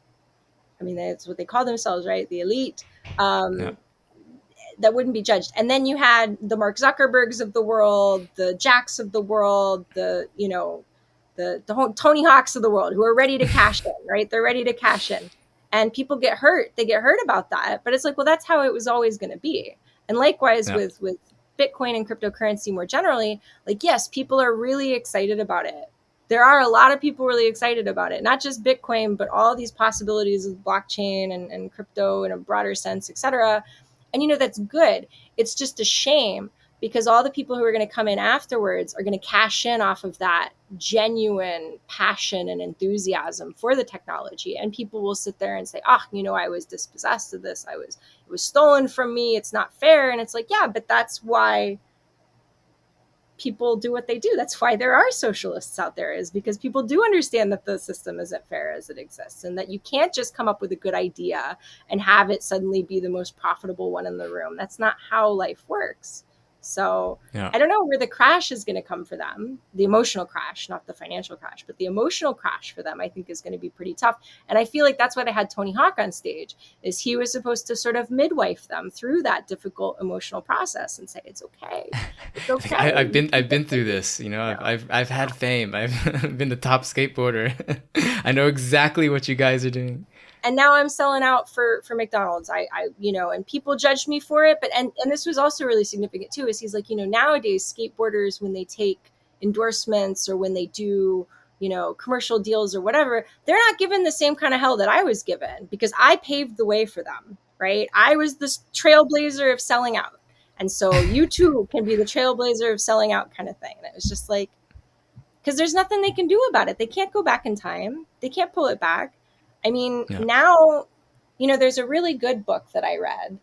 [SPEAKER 2] I mean, that's what they call themselves, right? The elite. That wouldn't be judged. And then you had the Mark Zuckerbergs of the world, the Jacks of the world, the Tony Hawks of the world who are ready to cash in, right? They're ready to cash in. And people get hurt. They get hurt about that. But it's like, well, that's how it was always going to be. And likewise with Bitcoin and cryptocurrency more generally, like, yes, people are really excited about it. There are a lot of people really excited about it, not just Bitcoin, but all these possibilities of blockchain and crypto in a broader sense, et cetera. And, that's good. It's just a shame because all the people who are going to come in afterwards are going to cash in off of that genuine passion and enthusiasm for the technology. And people will sit there and say, I was dispossessed of this. It was stolen from me. It's not fair. And it's like, yeah, but that's why people do what they do. That's why there are socialists out there, is because people do understand that the system isn't fair as it exists, and that you can't just come up with a good idea and have it suddenly be the most profitable one in the room. That's not how life works. So
[SPEAKER 1] Yeah.
[SPEAKER 2] I don't know where the crash is going to come for them. The emotional crash, not the financial crash, but the emotional crash for them, I think, is going to be pretty tough. And I feel like that's why they had Tony Hawk on stage, is he was supposed to sort of midwife them through that difficult emotional process and say, it's okay. It's
[SPEAKER 1] Like,
[SPEAKER 2] okay.
[SPEAKER 1] I've been through this, you know. I've had fame. I've been the top skateboarder. I know exactly what you guys are doing.
[SPEAKER 2] And now I'm selling out for McDonald's. I and people judged me for it, but and this was also really significant too, is he's like, nowadays skateboarders, when they take endorsements or when they do, commercial deals or whatever, they're not given the same kind of hell that I was given, because I paved the way for them, right? I was this trailblazer of selling out. And so you too can be the trailblazer of selling out, kind of thing. And it was just like, because there's nothing they can do about it. They can't go back in time. They can't pull it back. I mean,
[SPEAKER 1] Yeah.
[SPEAKER 2] now, there's a really good book that I read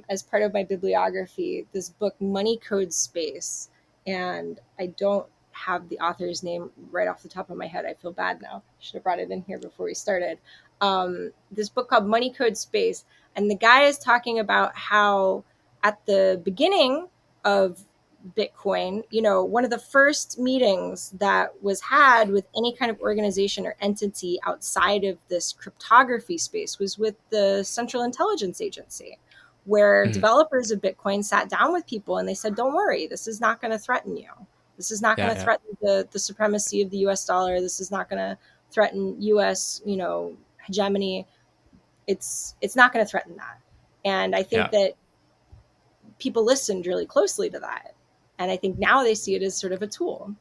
[SPEAKER 2] as part of my bibliography, this book, Money Code Space. And I don't have the author's name right off the top of my head. I feel bad now. Should have brought it in here before we started. This book called Money Code Space. And the guy is talking about how at the beginning of Bitcoin, one of the first meetings that was had with any kind of organization or entity outside of this cryptography space was with the Central Intelligence Agency, where developers of Bitcoin sat down with people and they said, don't worry, this is not going to threaten you. This is not going to threaten the supremacy of the US dollar. This is not going to threaten US, hegemony. It's not going to threaten that. And I think that people listened really closely to that. And I think now they see it as sort of a tool.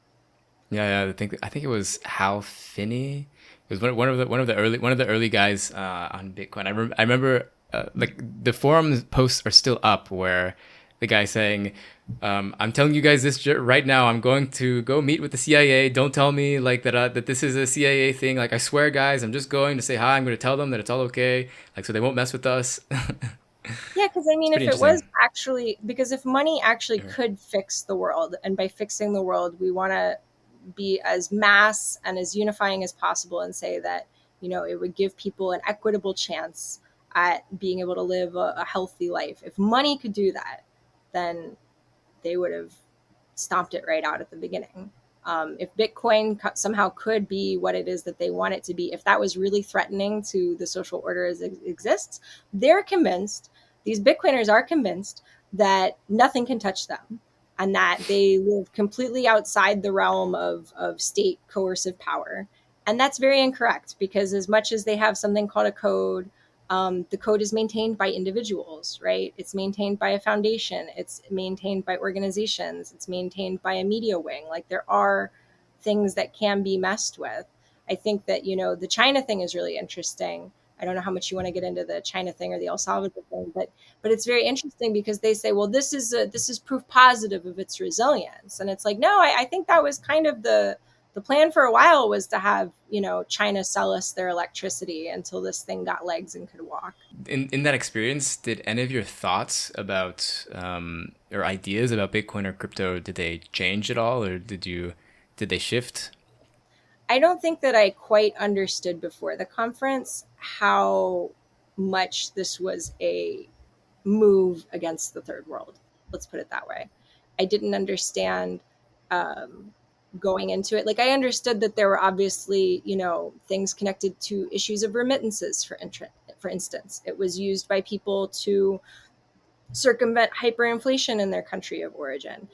[SPEAKER 1] Yeah. I think it was Hal Finney. It was one of the early guys on Bitcoin. I remember like the forum posts are still up where the guy saying, "I'm telling you guys this right now. I'm going to go meet with the CIA. Don't tell me like that this is a CIA thing. Like I swear, guys, I'm just going to say hi. I'm going to tell them that it's all okay. Like so they won't mess with us."
[SPEAKER 2] Yeah, because I mean, if it was actually, because if money actually could fix the world, and by fixing the world, we want to be as mass and as unifying as possible and say that, it would give people an equitable chance at being able to live a healthy life. If money could do that, then they would have stomped it right out at the beginning. If Bitcoin somehow could be what it is that they want it to be, if that was really threatening to the social order as it exists, they're convinced, these Bitcoiners are convinced, that nothing can touch them and that they live completely outside the realm of state coercive power. And that's very incorrect, because as much as they have something called a code, the code is maintained by individuals, right? It's maintained by a foundation. It's maintained by organizations. It's maintained by a media wing. Like there are things that can be messed with. I think that, the China thing is really interesting. I don't know how much you want to get into the China thing or the El Salvador thing, but it's very interesting because they say, well, this is proof positive of its resilience. And it's like, no, I think that was kind of the plan for a while, was to have, China sell us their electricity until this thing got legs and could walk.
[SPEAKER 1] In that experience, did any of your thoughts about or ideas about Bitcoin or crypto, did they change at all, or did they shift?
[SPEAKER 2] I don't think that I quite understood before the conference how much this was a move against the third world. Let's put it that way. I didn't understand going into it. Like I understood that there were obviously, things connected to issues of remittances, for instance. It was used by people to circumvent hyperinflation in their country of origin.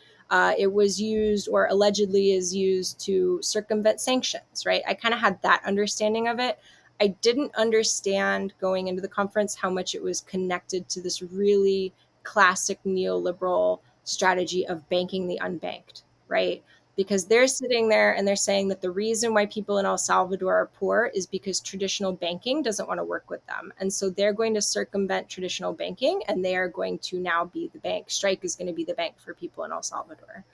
[SPEAKER 2] It was used, or allegedly is used, to circumvent sanctions, right? I kind of had that understanding of it. I didn't understand going into the conference how much it was connected to this really classic neoliberal strategy of banking the unbanked, right? Because they're sitting there and they're saying that the reason why people in El Salvador are poor is because traditional banking doesn't want to work with them. And so they're going to circumvent traditional banking, and they are going to now be the bank. Strike is going to be the bank for people in El Salvador.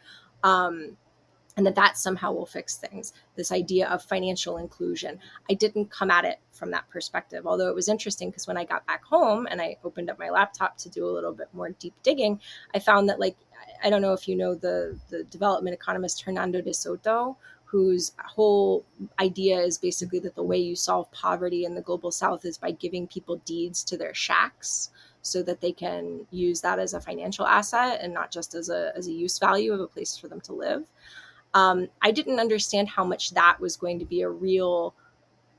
[SPEAKER 2] And that somehow will fix things. This idea of financial inclusion. I didn't come at it from that perspective, although it was interesting because when I got back home and I opened up my laptop to do a little bit more deep digging, I found that, like, I don't know if you know the development economist Hernando de Soto, whose whole idea is basically that the way you solve poverty in the global south is by giving people deeds to their shacks so that they can use that as a financial asset and not just as a use value of a place for them to live. I didn't understand how much that was going to be a real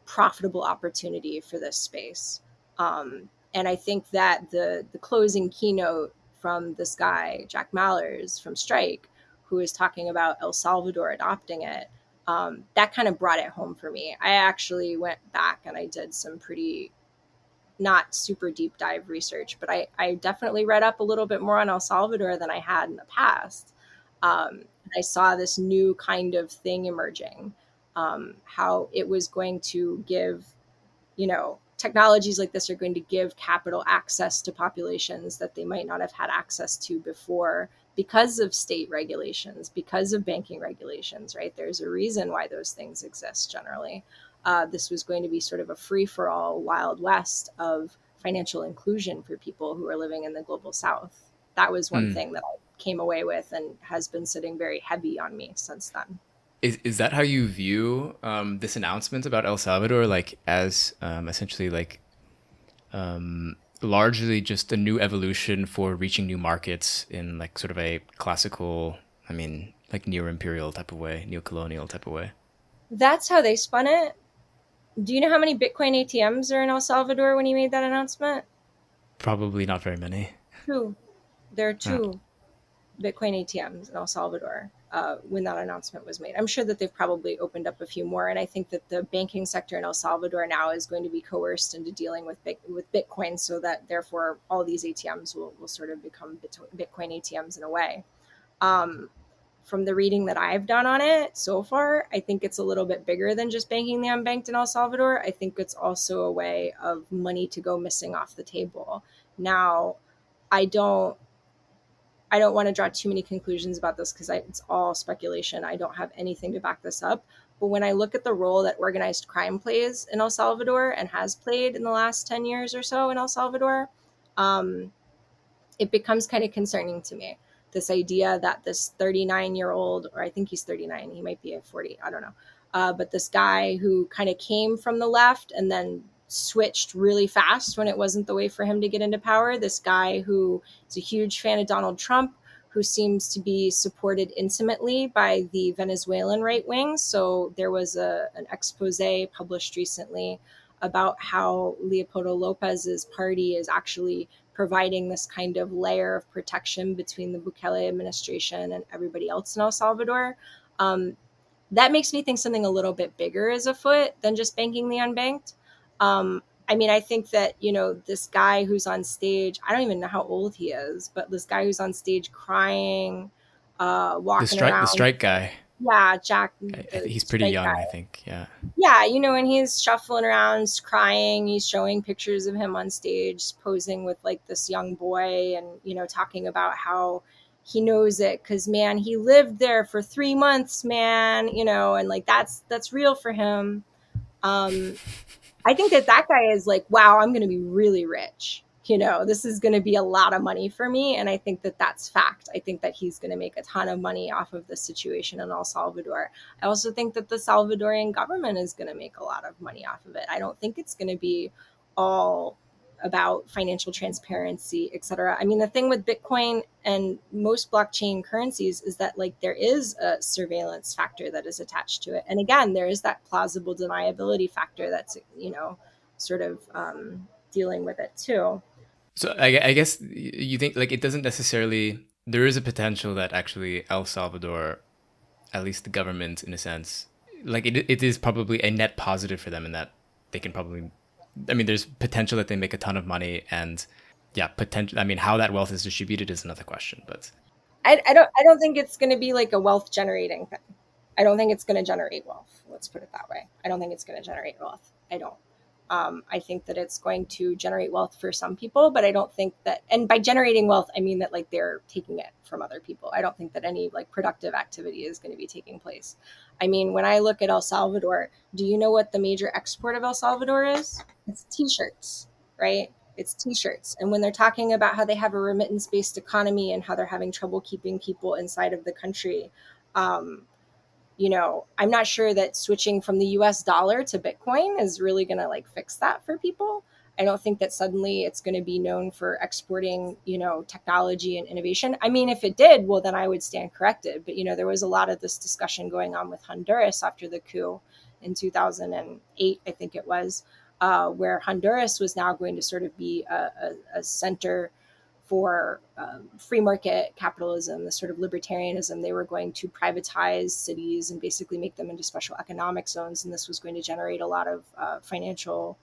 [SPEAKER 2] profitable opportunity for this space. And I think that the closing keynote from this guy, Jack Mallers from Strike, who is talking about El Salvador adopting it, that kind of brought it home for me. I actually went back and I did some pretty not super deep dive research, but I definitely read up a little bit more on El Salvador than I had in the past. I saw this new kind of thing emerging, how it was going to give, technologies like this are going to give capital access to populations that they might not have had access to before because of state regulations, because of banking regulations, right? There's a reason why those things exist generally. This was going to be sort of a free for all Wild West of financial inclusion for people who are living in the global South. That was one
[SPEAKER 1] Mm.
[SPEAKER 2] thing that I came away with and has been sitting very heavy on me since then.
[SPEAKER 1] Is that how you view this announcement about El Salvador, like as essentially like largely just a new evolution for reaching new markets in like sort of a classical, I mean, like neo-imperial type of way, neo-colonial type of way?
[SPEAKER 2] That's how they spun it. Do you know how many Bitcoin ATMs are in El Salvador when he made that announcement?
[SPEAKER 1] Probably not very many.
[SPEAKER 2] Two. There are
[SPEAKER 1] Uh,
[SPEAKER 2] two Bitcoin ATMs in El Salvador when that announcement was made. I'm sure that they've probably opened up a few more, and I think that the banking sector in El Salvador now is going to be coerced into dealing with Bitcoin, so that therefore all these ATMs will sort of become Bitcoin ATMs in a way. Um, from the reading that I've done on it so far, I think it's a little bit bigger than just banking the unbanked in El Salvador. I think it's also a way of money to go missing off the table. Now, I don't I don't want to draw too many conclusions about this because it's all speculation. I don't have anything to back this up. But when I look at the role that organized crime plays in El Salvador and has played in the last 10 years or so in El Salvador, um, it becomes kind of concerning to me. This idea that this 39-year-old, or I think he's 39, he might be at 40, I don't know. But this guy who kind of came from the left and then switched really fast when it wasn't the way for him to get into power. This guy who is a huge fan of Donald Trump, who seems to be supported intimately by the Venezuelan right wing. So there was an expose published recently about how Leopoldo Lopez's party is actually providing this kind of layer of protection between the Bukele administration and everybody else in El Salvador. Um, that makes me think something a little bit bigger is afoot than just banking the unbanked. I mean, I think that, this guy who's on stage, I don't even know how old he is, but this guy who's on stage crying, walking
[SPEAKER 1] the
[SPEAKER 2] around.
[SPEAKER 1] strike guy,
[SPEAKER 2] Yeah, Jack,
[SPEAKER 1] I
[SPEAKER 2] the
[SPEAKER 1] he's pretty
[SPEAKER 2] strike
[SPEAKER 1] young, I
[SPEAKER 2] guy.
[SPEAKER 1] think. Yeah.
[SPEAKER 2] Yeah, and he's shuffling around, crying. He's showing pictures of him on stage, posing with like this young boy, and talking about how he knows it because man, he lived there for 3 months, man. And like that's real for him. Um, I think that guy is like, wow, I'm going to be really rich. This is going to be a lot of money for me. And I think that that's fact. I think that he's going to make a ton of money off of the situation in El Salvador. I also think that the Salvadorian government is going to make a lot of money off of it. I don't think it's going to be all about financial transparency, et cetera. I mean, the thing with Bitcoin and most blockchain currencies is that like there is a surveillance factor that is attached to it. And again, there is that plausible deniability factor that's, sort of dealing with it too.
[SPEAKER 1] So I guess you think like it doesn't necessarily. There is a potential that actually El Salvador, at least the government in a sense, like it is probably a net positive for them in that they can probably. I mean, there's potential that they make a ton of money, and yeah, potential. I mean, how that wealth is distributed is another question, but
[SPEAKER 2] I don't think it's going to be like a wealth generating thing. I don't think it's going to generate wealth. Let's put it that way. I don't think it's going to generate wealth. I don't. I think that it's going to generate wealth for some people, but I don't think that, and by generating wealth, I mean that like they're taking it from other people. I don't think that any like productive activity is going to be taking place. I mean, when I look at El Salvador, do you know what the major export of El Salvador is? It's t-shirts, right? It's t-shirts. And when they're talking about how they have a remittance-based economy and how they're having trouble keeping people inside of the country, I'm not sure that switching from the US dollar to Bitcoin is really going to like fix that for people. I don't think that suddenly it's going to be known for exporting, technology and innovation. I mean, if it did, well, then I would stand corrected. But, there was a lot of this discussion going on with Honduras after the coup in 2008, I think it was, where Honduras was now going to sort of be a center for free market capitalism, the sort of libertarianism. They were going to privatize cities and basically make them into special economic zones. And this was going to generate a lot of financial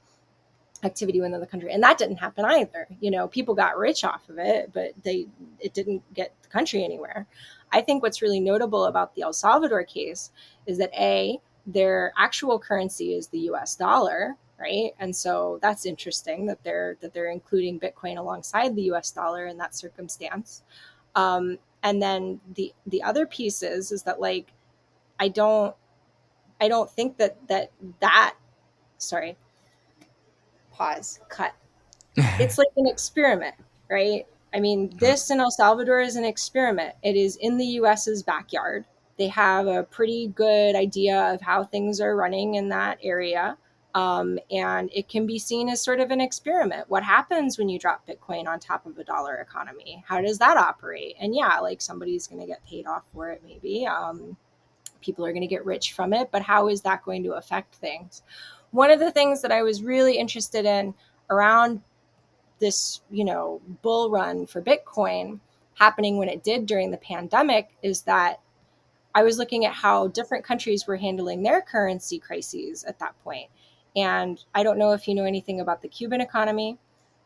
[SPEAKER 2] activity within the country. And that didn't happen either. People got rich off of it, but it didn't get the country anywhere. I think what's really notable about the El Salvador case is that their actual currency is the US dollar, right? And so that's interesting that they're including Bitcoin alongside the US dollar in that circumstance. And then the other piece is that like I don't think that sorry, pause, cut. It's like an experiment, right? I mean, this in El Salvador is an experiment. It is in the US's backyard. They have a pretty good idea of how things are running in that area. And it can be seen as sort of an experiment. What happens when you drop Bitcoin on top of a dollar economy? How does that operate? And yeah, like somebody's going to get paid off for it, maybe. People are going to get rich from it, but how is that going to affect things? One of the things that I was really interested in around this, bull run for Bitcoin happening when it did during the pandemic is that I was looking at how different countries were handling their currency crises at that point. And I don't know if you know anything about the Cuban economy,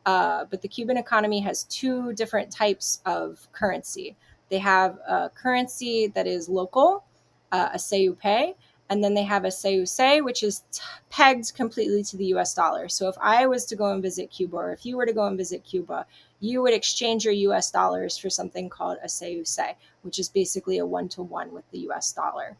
[SPEAKER 2] but the Cuban economy has two different types of currency. They have a currency that is local, a CUP, and then they have a CUC, which is pegged completely to the US dollar. So if I was to go and visit Cuba, or if you were to go and visit Cuba, you would exchange your US dollars for something called a CUC, which is basically a one-to-one with the US dollar.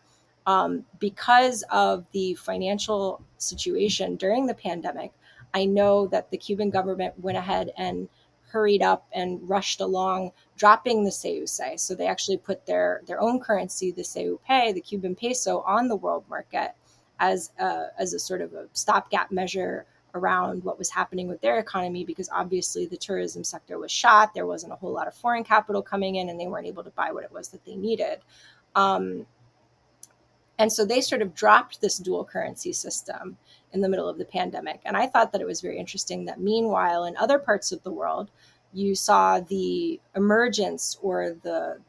[SPEAKER 2] Because of the financial situation during the pandemic, I know that the Cuban government went ahead and hurried up and rushed along dropping the CUC. So they actually put their own currency, the CUP, the Cuban peso, on the world market as a sort of a stopgap measure around what was happening with their economy, because obviously the tourism sector was shot. There wasn't a whole lot of foreign capital coming in, and they weren't able to buy what it was that they needed. And so they sort of dropped this dual currency system in the middle of the pandemic. And I thought that it was very interesting that meanwhile, in other parts of the world, you saw the emergence or the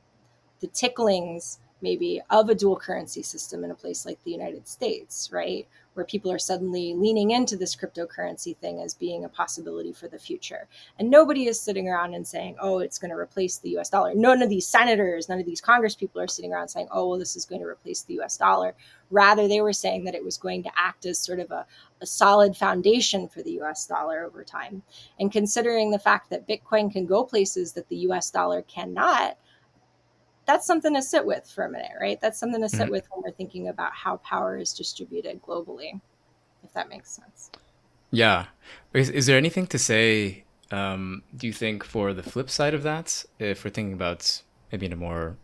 [SPEAKER 2] ticklings maybe of a dual currency system in a place like the United States, right? Where people are suddenly leaning into this cryptocurrency thing as being a possibility for the future. And nobody is sitting around and saying, oh, it's going to replace the US dollar. None of these senators, none of these Congress people are sitting around saying, oh, well, this is going to replace the US dollar. Rather, they were saying that it was going to act as sort of a solid foundation for the US dollar over time. And considering the fact that Bitcoin can go places that the US dollar cannot, that's something to sit with for a minute, right? That's something to sit with when we're thinking about how power is distributed globally, if that makes sense.
[SPEAKER 1] Yeah. Is there anything to say, do you think, for the flip side of that, if we're thinking about maybe in a more,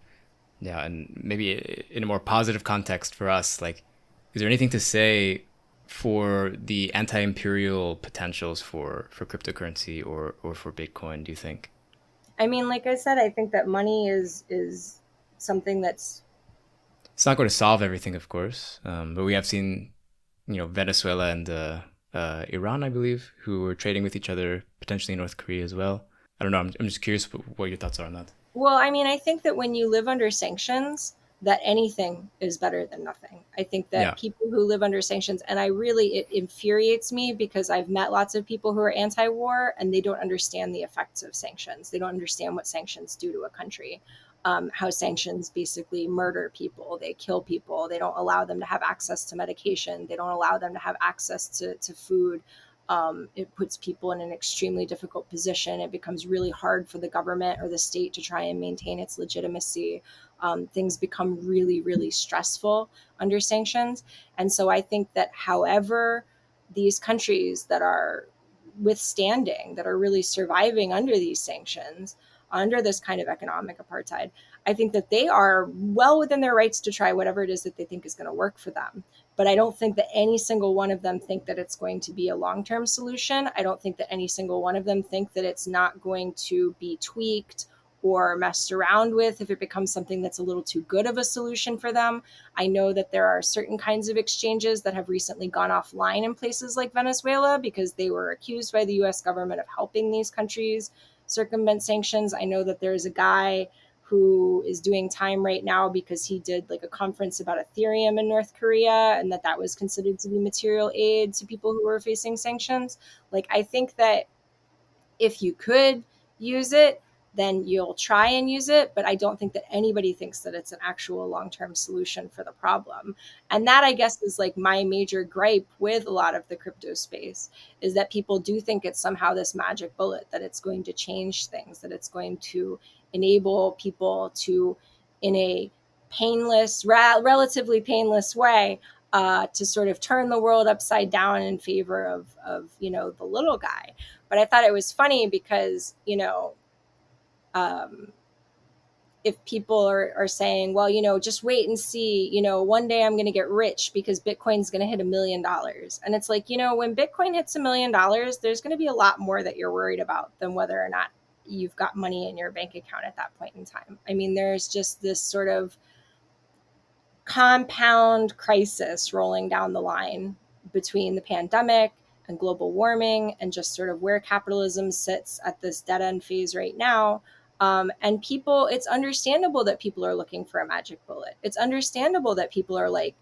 [SPEAKER 1] and maybe in a more positive context for us, like, is there anything to say for the anti-imperial potentials for cryptocurrency or for Bitcoin, do you think?
[SPEAKER 2] I mean, like I said, I think that money is something that's...
[SPEAKER 1] It's not going to solve everything, of course, but we have seen, Venezuela and Iran, I believe, who were trading with each other, potentially North Korea as well. I don't know. I'm just curious what your thoughts are on that.
[SPEAKER 2] Well, I mean, I think that when you live under sanctions, that anything is better than nothing. I think that people who live under sanctions, and it infuriates me because I've met lots of people who are anti-war and they don't understand the effects of sanctions. They don't understand what sanctions do to a country, how sanctions basically murder people. They kill people. They don't allow them to have access to medication. They don't allow them to have access to food. It puts people in an extremely difficult position. It becomes really hard for the government or the state to try and maintain its legitimacy. Things become really, really stressful under sanctions. And so I think that however these countries that are withstanding, that are really surviving under these sanctions, under this kind of economic apartheid, I think that they are well within their rights to try whatever it is that they think is going to work for them. But I don't think that any single one of them think that it's going to be a long-term solution. I don't think that any single one of them think that it's not going to be tweaked or messed around with if it becomes something that's a little too good of a solution for them. I know that there are certain kinds of exchanges that have recently gone offline in places like Venezuela because they were accused by the US government of helping these countries circumvent sanctions. I know that there's a guy who is doing time right now because he did like a conference about Ethereum in North Korea, and that was considered to be material aid to people who were facing sanctions. Like, I think that if you could use it, then you'll try and use it. But I don't think that anybody thinks that it's an actual long-term solution for the problem. And that, I guess, is like my major gripe with a lot of the crypto space, is that people do think it's somehow this magic bullet, that it's going to change things, that it's going to enable people to, in a painless, relatively painless way, to sort of turn the world upside down in favor of the little guy. But I thought it was funny because, if people are saying, well, just wait and see, one day I'm going to get rich because Bitcoin's going to hit $1 million. And it's like, when Bitcoin hits $1 million, there's going to be a lot more that you're worried about than whether or not you've got money in your bank account at that point in time. I mean, there's just this sort of compound crisis rolling down the line between the pandemic and global warming and just sort of where capitalism sits at this dead end phase right now. And people, it's understandable that people are looking for a magic bullet. It's understandable that people are like,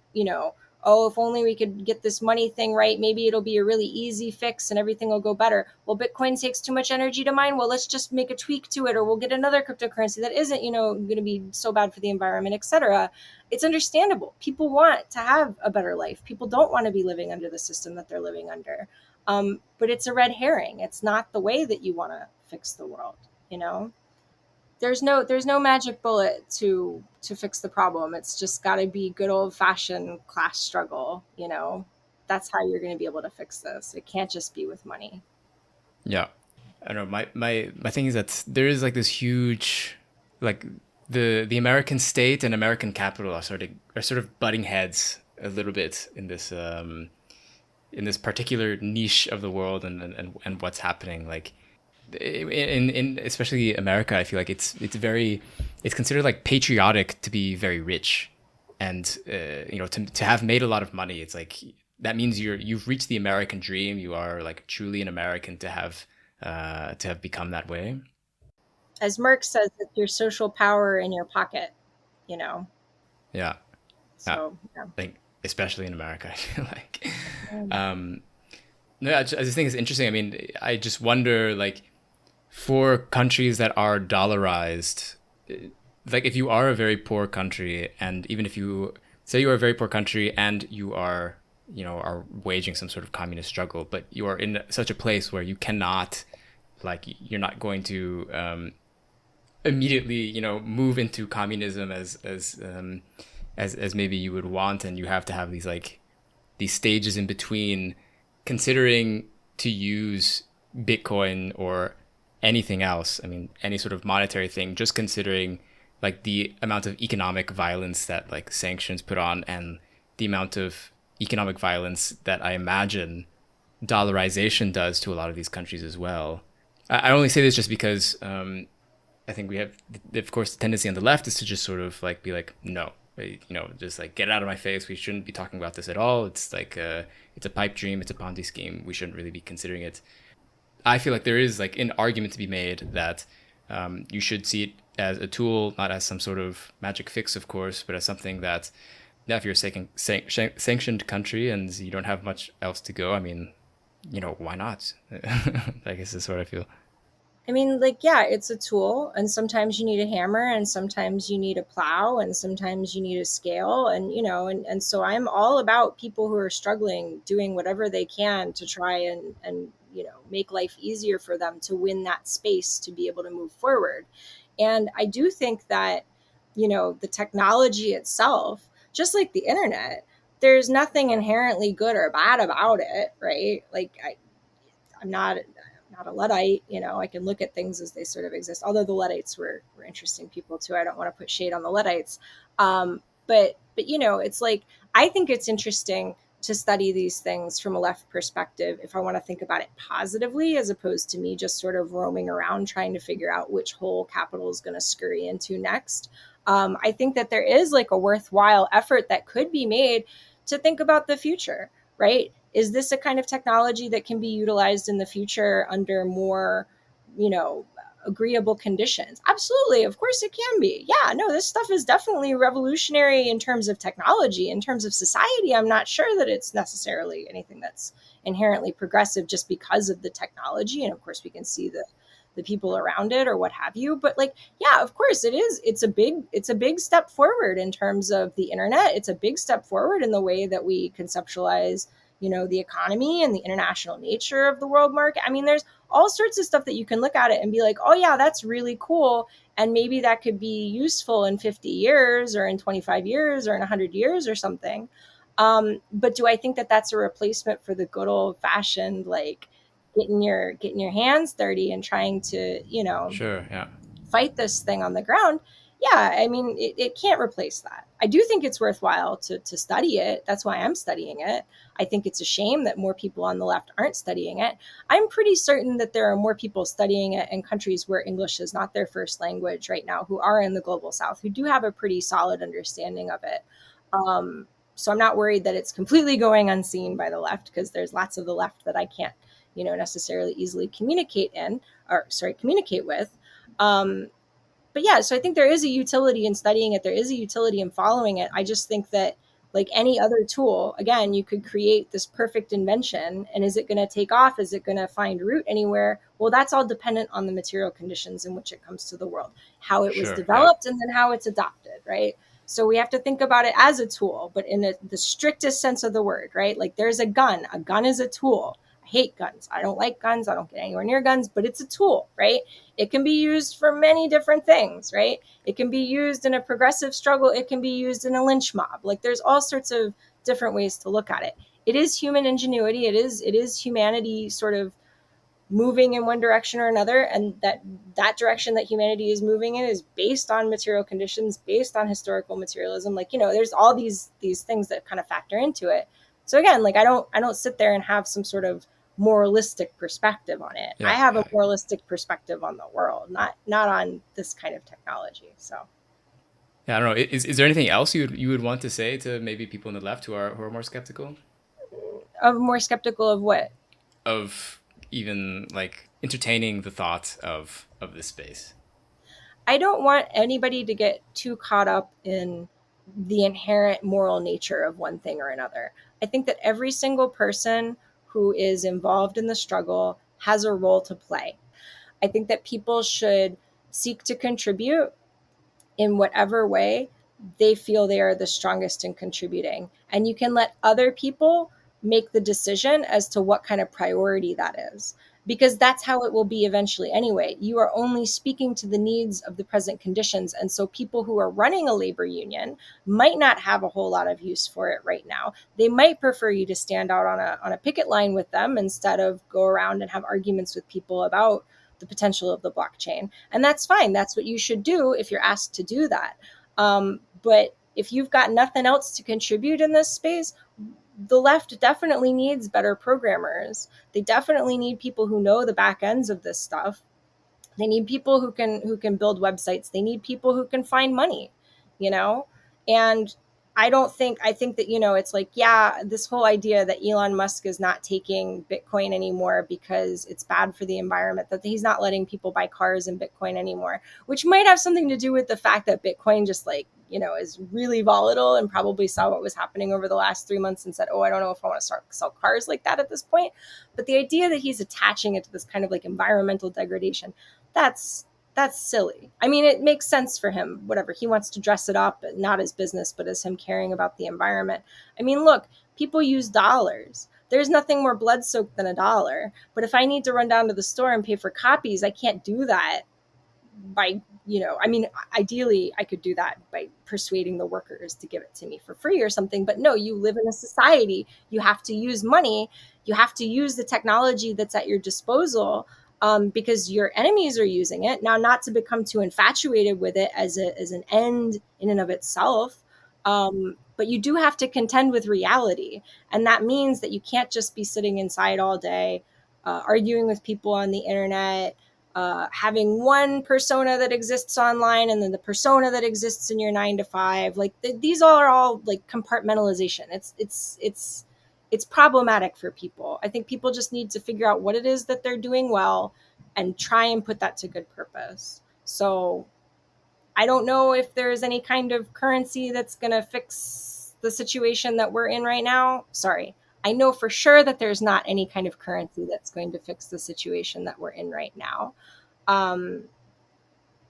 [SPEAKER 2] oh, if only we could get this money thing right, maybe it'll be a really easy fix and everything will go better. Well, Bitcoin takes too much energy to mine. Well, let's just make a tweak to it, or we'll get another cryptocurrency that isn't, going to be so bad for the environment, etc. It's understandable. People want to have a better life. People don't want to be living under the system that they're living under. But it's a red herring. It's not the way that you want to fix the world, there's no magic bullet to fix the problem. It's just got to be good old fashioned class struggle. That's how you're going to be able to fix this. It can't just be with money.
[SPEAKER 1] Yeah. I don't know. My thing is that there is like this huge, like the American state and American capital are sort of butting heads a little bit in this particular niche of the world and what's happening. Like in especially America, I feel like it's considered like patriotic to be very rich, and to have made a lot of money. It's like that means you've reached the American dream. You are like truly an American to have become that way.
[SPEAKER 2] As Marx says, it's your social power in your pocket.
[SPEAKER 1] Yeah.
[SPEAKER 2] So yeah.
[SPEAKER 1] Like especially in America, I feel like. No, I just think it's interesting. I mean, I just wonder, like, for countries that are dollarized, like if you are a very poor country, and even if you say you are a very poor country and you are, are waging some sort of communist struggle, but you are in such a place where you cannot, like, you're not going to immediately, move into communism as maybe you would want, and you have to have these stages in between, considering to use Bitcoin or anything else. I mean, any sort of monetary thing, just considering like the amount of economic violence that like sanctions put on, and the amount of economic violence that I imagine dollarization does to a lot of these countries as well. I only say this just because I think we have, of course, the tendency on the left is to just sort of like be like, no, just like get it out of my face. We shouldn't be talking about this at all. It's like it's a pipe dream. It's a Ponzi scheme. We shouldn't really be considering it. I feel like there is like an argument to be made that you should see it as a tool, not as some sort of magic fix, of course, but as something that, yeah, if you're a sanctioned country and you don't have much else to go, I mean, why not? I guess that's what I feel.
[SPEAKER 2] I mean, like, yeah, it's a tool, and sometimes you need a hammer, and sometimes you need a plow, and sometimes you need a scale, and and so I'm all about people who are struggling doing whatever they can to try and make life easier for them, to win that space to be able to move forward. And I do think that the technology itself, just like the internet, there's nothing inherently good or bad about it, right? Like I'm not a Luddite, I can look at things as they sort of exist. Although the Luddites were interesting people too. I don't want to put shade on the Luddites. But it's like, I think it's interesting to study these things from a left perspective if I want to think about it positively, as opposed to me just sort of roaming around trying to figure out which hole capital is going to scurry into next. I think that there is like a worthwhile effort that could be made to think about the future, right? Is this a kind of technology that can be utilized in the future under more, agreeable conditions? Absolutely. Of course it can be. Yeah, no, this stuff is definitely revolutionary in terms of technology. In terms of society, I'm not sure that it's necessarily anything that's inherently progressive just because of the technology. And of course we can see the people around it or what have you. But like, yeah, of course it is. It's a big step forward in terms of the internet. It's a big step forward in the way that we conceptualize, the economy and the international nature of the world market. I mean, there's all sorts of stuff that you can look at it and be like, oh yeah, that's really cool. And maybe that could be useful in 50 years or in 25 years or in 100 years or something. But do I think that that's a replacement for the good old fashioned, like getting your hands dirty and trying to,
[SPEAKER 1] Sure. Yeah.
[SPEAKER 2] fight this thing on the ground? Yeah, I mean, it can't replace that. I do think it's worthwhile to study it. That's why I'm studying it. I think it's a shame that more people on the left aren't studying it. I'm pretty certain that there are more people studying it in countries where English is not their first language right now, who are in the global south, who do have a pretty solid understanding of it. So I'm not worried that it's completely going unseen by the left, because there's lots of the left that I can't, necessarily easily communicate with. But yeah, so I think there is a utility in studying it. There is a utility in following it. I just think that, like any other tool, again, you could create this perfect invention, and is it going to take off? Is it going to find root anywhere? Well, that's all dependent on the material conditions in which it comes to the world, how it was
[SPEAKER 1] Sure. Yeah.
[SPEAKER 2] developed, and then how it's adopted, right? So we have to think about it as a tool, but in the strictest sense of the word, right? Like, there's a gun. A gun is a tool. I hate guns. I don't like guns. I don't get anywhere near guns, but it's a tool, right? It can be used for many different things, right? It can be used in a progressive struggle. It can be used in a lynch mob. Like, there's all sorts of different ways to look at it. It is human ingenuity. It is humanity sort of moving in one direction or another, and that direction that humanity is moving in is based on material conditions, based on historical materialism. Like, there's all these things that kind of factor into it. So again, like, I don't sit there and have some sort of moralistic perspective on it. I
[SPEAKER 1] Yeah.
[SPEAKER 2] have a
[SPEAKER 1] Yeah.
[SPEAKER 2] moralistic perspective on the world, not on this kind of technology. So
[SPEAKER 1] Yeah. I don't know. Is there anything else you would want to say to maybe people on the left who are more skeptical
[SPEAKER 2] I'm more skeptical of what?
[SPEAKER 1] of even like entertaining the thought of this space?
[SPEAKER 2] I don't want anybody to get too caught up in the inherent moral nature of one thing or another. I think that every single person who is involved in the struggle has a role to play. I think that people should seek to contribute in whatever way they feel they are the strongest in contributing. And you can let other people make the decision as to what kind of priority that is, because that's how it will be eventually anyway. You are only speaking to the needs of the present conditions. And so people who are running a labor union might not have a whole lot of use for it right now. They might prefer you to stand out on a picket line with them instead of go around and have arguments with people about the potential of the blockchain. And that's fine. That's what you should do if you're asked to do that. But if you've got nothing else to contribute in this space, the left definitely needs better programmers. They definitely need people who know the back ends of this stuff. They need people who can build websites. They need people who can find money, you know? And I think that, it's like, yeah, this whole idea that Elon Musk is not taking Bitcoin anymore because it's bad for the environment, that he's not letting people buy cars in Bitcoin anymore, which might have something to do with the fact that Bitcoin just, like, is really volatile, and probably saw what was happening over the last 3 months and said, oh, I don't know if I want to start sell cars like that at this point. But the idea that he's attaching it to this kind of like environmental degradation, that's silly. I mean, it makes sense for him, whatever. He wants to dress it up, not as business, but as him caring about the environment. I mean, look, people use dollars. There's nothing more blood soaked than a dollar. But if I need to run down to the store and pay for copies, I can't do that by, I mean, ideally I could do that by persuading the workers to give it to me for free or something. But no, you live in a society, you have to use money, you have to use the technology that's at your disposal, because your enemies are using it. Now, not to become too infatuated with it as an end in and of itself, but you do have to contend with reality. And that means that you can't just be sitting inside all day, arguing with people on the internet, having one persona that exists online and then the persona that exists in your 9 to 5. Like these are all like compartmentalization. It's problematic for people. I think people just need to figure out what it is that they're doing well and try and put that to good purpose. So I don't know if there's any kind of currency that's going to fix the situation that we're in right now. Sorry. I know for sure that there's not any kind of currency that's going to fix the situation that we're in right now. Um,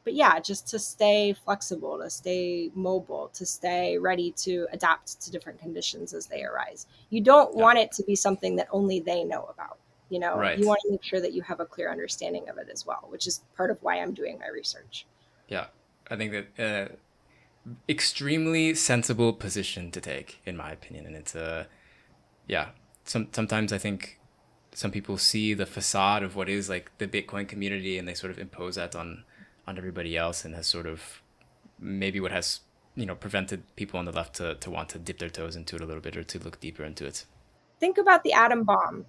[SPEAKER 2] but yeah, just to stay flexible, to stay mobile, to stay ready to adapt to different conditions as they arise. You don't want it to be something that only they know about.
[SPEAKER 1] Right.
[SPEAKER 2] You want to make sure that you have a clear understanding of it as well, which is part of why I'm doing my research.
[SPEAKER 1] Yeah. I think that extremely sensible position to take, in my opinion. And it's yeah. Sometimes I think some people see the facade of what is like the Bitcoin community and they sort of impose that on everybody else, and has sort of maybe what has prevented people on the left to want to dip their toes into it a little bit or to look deeper into it.
[SPEAKER 2] Think about the atom bomb,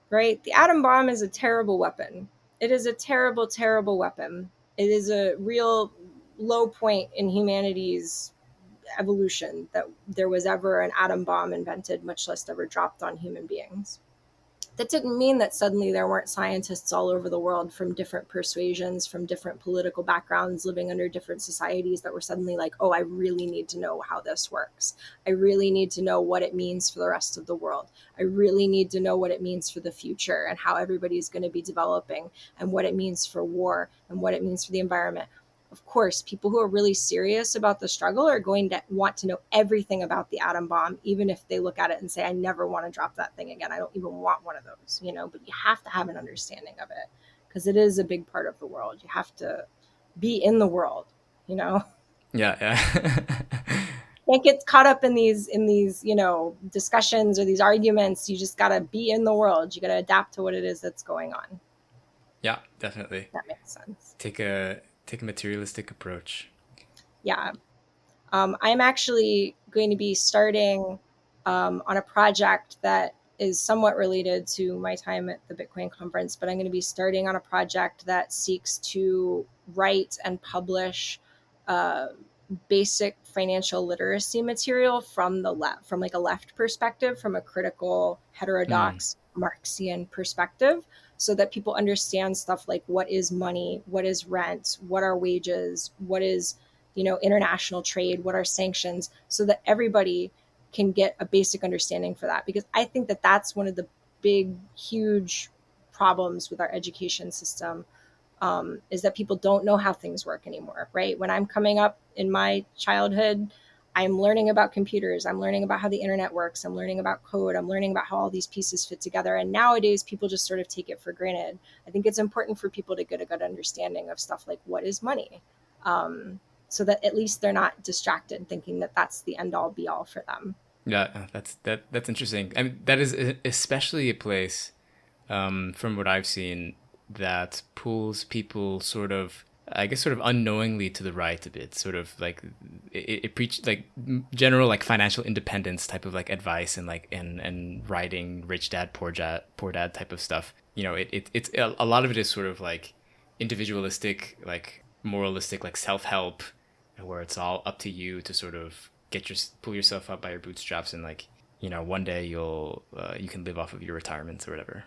[SPEAKER 2] right? The atom bomb is a terrible weapon. It is a terrible, terrible weapon. It is a real low point in humanity's evolution that there was ever an atom bomb invented, much less ever dropped on human beings. That didn't mean that suddenly there weren't scientists all over the world from different persuasions, from different political backgrounds, living under different societies that were suddenly like, oh, I really need to know how this works. I really need to know what it means for the rest of the world. I really need to know what it means for the future and how everybody's going to be developing, and what it means for war and what it means for the environment. Of course, people who are really serious about the struggle are going to want to know everything about the atom bomb, even if they look at it and say, I never want to drop that thing again. I don't even want one of those, but you have to have an understanding of it because it is a big part of the world. You have to be in the world,
[SPEAKER 1] Yeah, yeah.
[SPEAKER 2] Can't get caught up in these, discussions or these arguments. You just got to be in the world. You got to adapt to what it is that's going on.
[SPEAKER 1] Yeah, definitely.
[SPEAKER 2] That makes sense.
[SPEAKER 1] Take a materialistic approach.
[SPEAKER 2] Yeah. I'm actually going to be starting on a project that is somewhat related to my time at the Bitcoin conference, but I'm going to be starting on a project that seeks to write and publish basic financial literacy material from the left, from like a left perspective, from a critical, heterodox, Marxian perspective, so that people understand stuff like what is money, what is rent, what are wages, what is international trade, what are sanctions, so that everybody can get a basic understanding for that. Because I think that that's one of the big, huge problems with our education system, is that people don't know how things work anymore, right? When I'm coming up in my childhood, I'm learning about computers. I'm learning about how the internet works. I'm learning about code. I'm learning about how all these pieces fit together. And nowadays, people just sort of take it for granted. I think it's important for people to get a good understanding of stuff like what is money, so that at least they're not distracted thinking that that's the end all be all for them.
[SPEAKER 1] Yeah, that's interesting. I mean, that is especially a place, from what I've seen, that pulls people sort of, I guess, sort of unknowingly to the right a bit. Sort of like it preach like general like financial independence type of like advice, and like and writing rich dad poor dad type of stuff. It's a lot of it is sort of like individualistic, like moralistic, like self help, where it's all up to you to sort of pull yourself up by your bootstraps, and like one day you can live off of your retirement or whatever.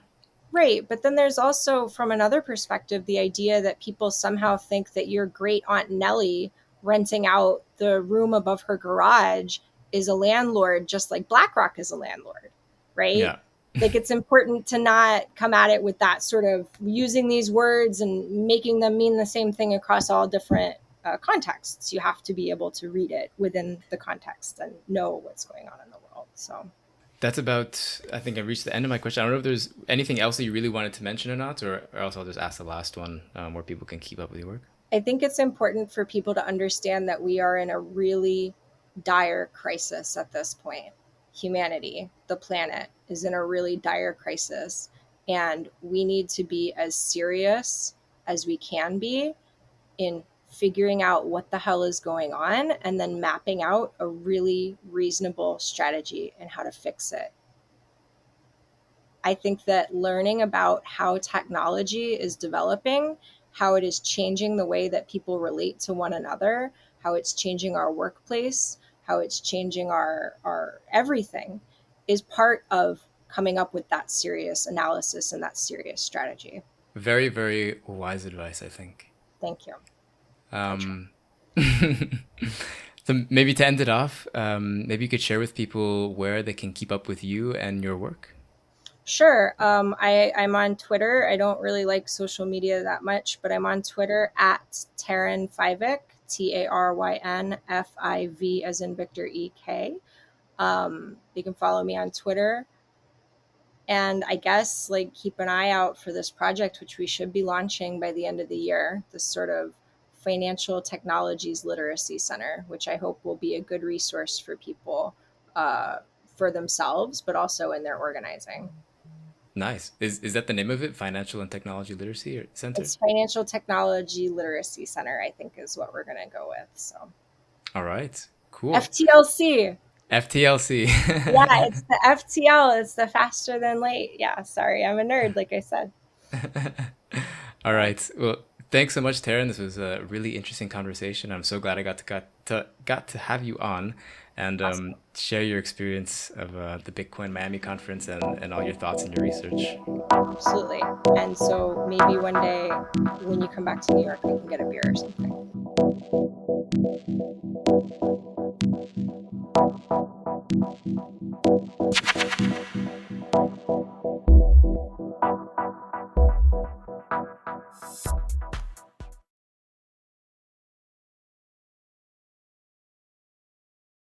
[SPEAKER 2] Right. But then there's also, from another perspective, the idea that people somehow think that your great Aunt Nellie renting out the room above her garage is a landlord, just like BlackRock is a landlord, right?
[SPEAKER 1] Yeah.
[SPEAKER 2] Like, it's important to not come at it with that sort of using these words and making them mean the same thing across all different contexts. You have to be able to read it within the context and know what's going on in the world. So
[SPEAKER 1] That's about, I think I reached the end of my question. I don't know if there's anything else that you really wanted to mention or not, or else I'll just ask the last one, where people can keep up with your work.
[SPEAKER 2] I think it's important for people to understand that we are in a really dire crisis at this point. Humanity, the planet, is in a really dire crisis, and we need to be as serious as we can be in figuring out what the hell is going on and then mapping out a really reasonable strategy and how to fix it. I think that learning about how technology is developing, how it is changing the way that people relate to one another, how it's changing our workplace, how it's changing our everything, is part of coming up with that serious analysis and that serious strategy.
[SPEAKER 1] Very, very wise advice, I think.
[SPEAKER 2] Thank you. I try.
[SPEAKER 1] Um, so maybe to end it off, maybe you could share with people where they can keep up with you and your work.
[SPEAKER 2] Sure. I'm on Twitter. I don't really like social media that much, but I'm on Twitter at Taryn Fivek, TarynFiv as in Victor EK. You can follow me on Twitter. And I guess like keep an eye out for this project, which we should be launching by the end of the year, this sort of financial technologies literacy center, which I hope will be a good resource for people for themselves, but also in their organizing.
[SPEAKER 1] Nice. Is that the name of it? Financial and Technology Literacy Center?
[SPEAKER 2] It's Financial Technology Literacy Center, I think is what we're going to go with. So
[SPEAKER 1] All right. Cool.
[SPEAKER 2] FTLC.
[SPEAKER 1] FTLC.
[SPEAKER 2] Yeah, it's the FTL. It's the faster than late. Yeah, sorry. I'm a nerd, like I said.
[SPEAKER 1] All right. Well, thanks so much, Taryn. This was a really interesting conversation. I'm so glad I got to have you on and
[SPEAKER 2] Awesome.
[SPEAKER 1] share your experience of the Bitcoin Miami conference and all your thoughts and your research.
[SPEAKER 2] Absolutely. And so maybe one day when you come back to New York, we can get a beer or something.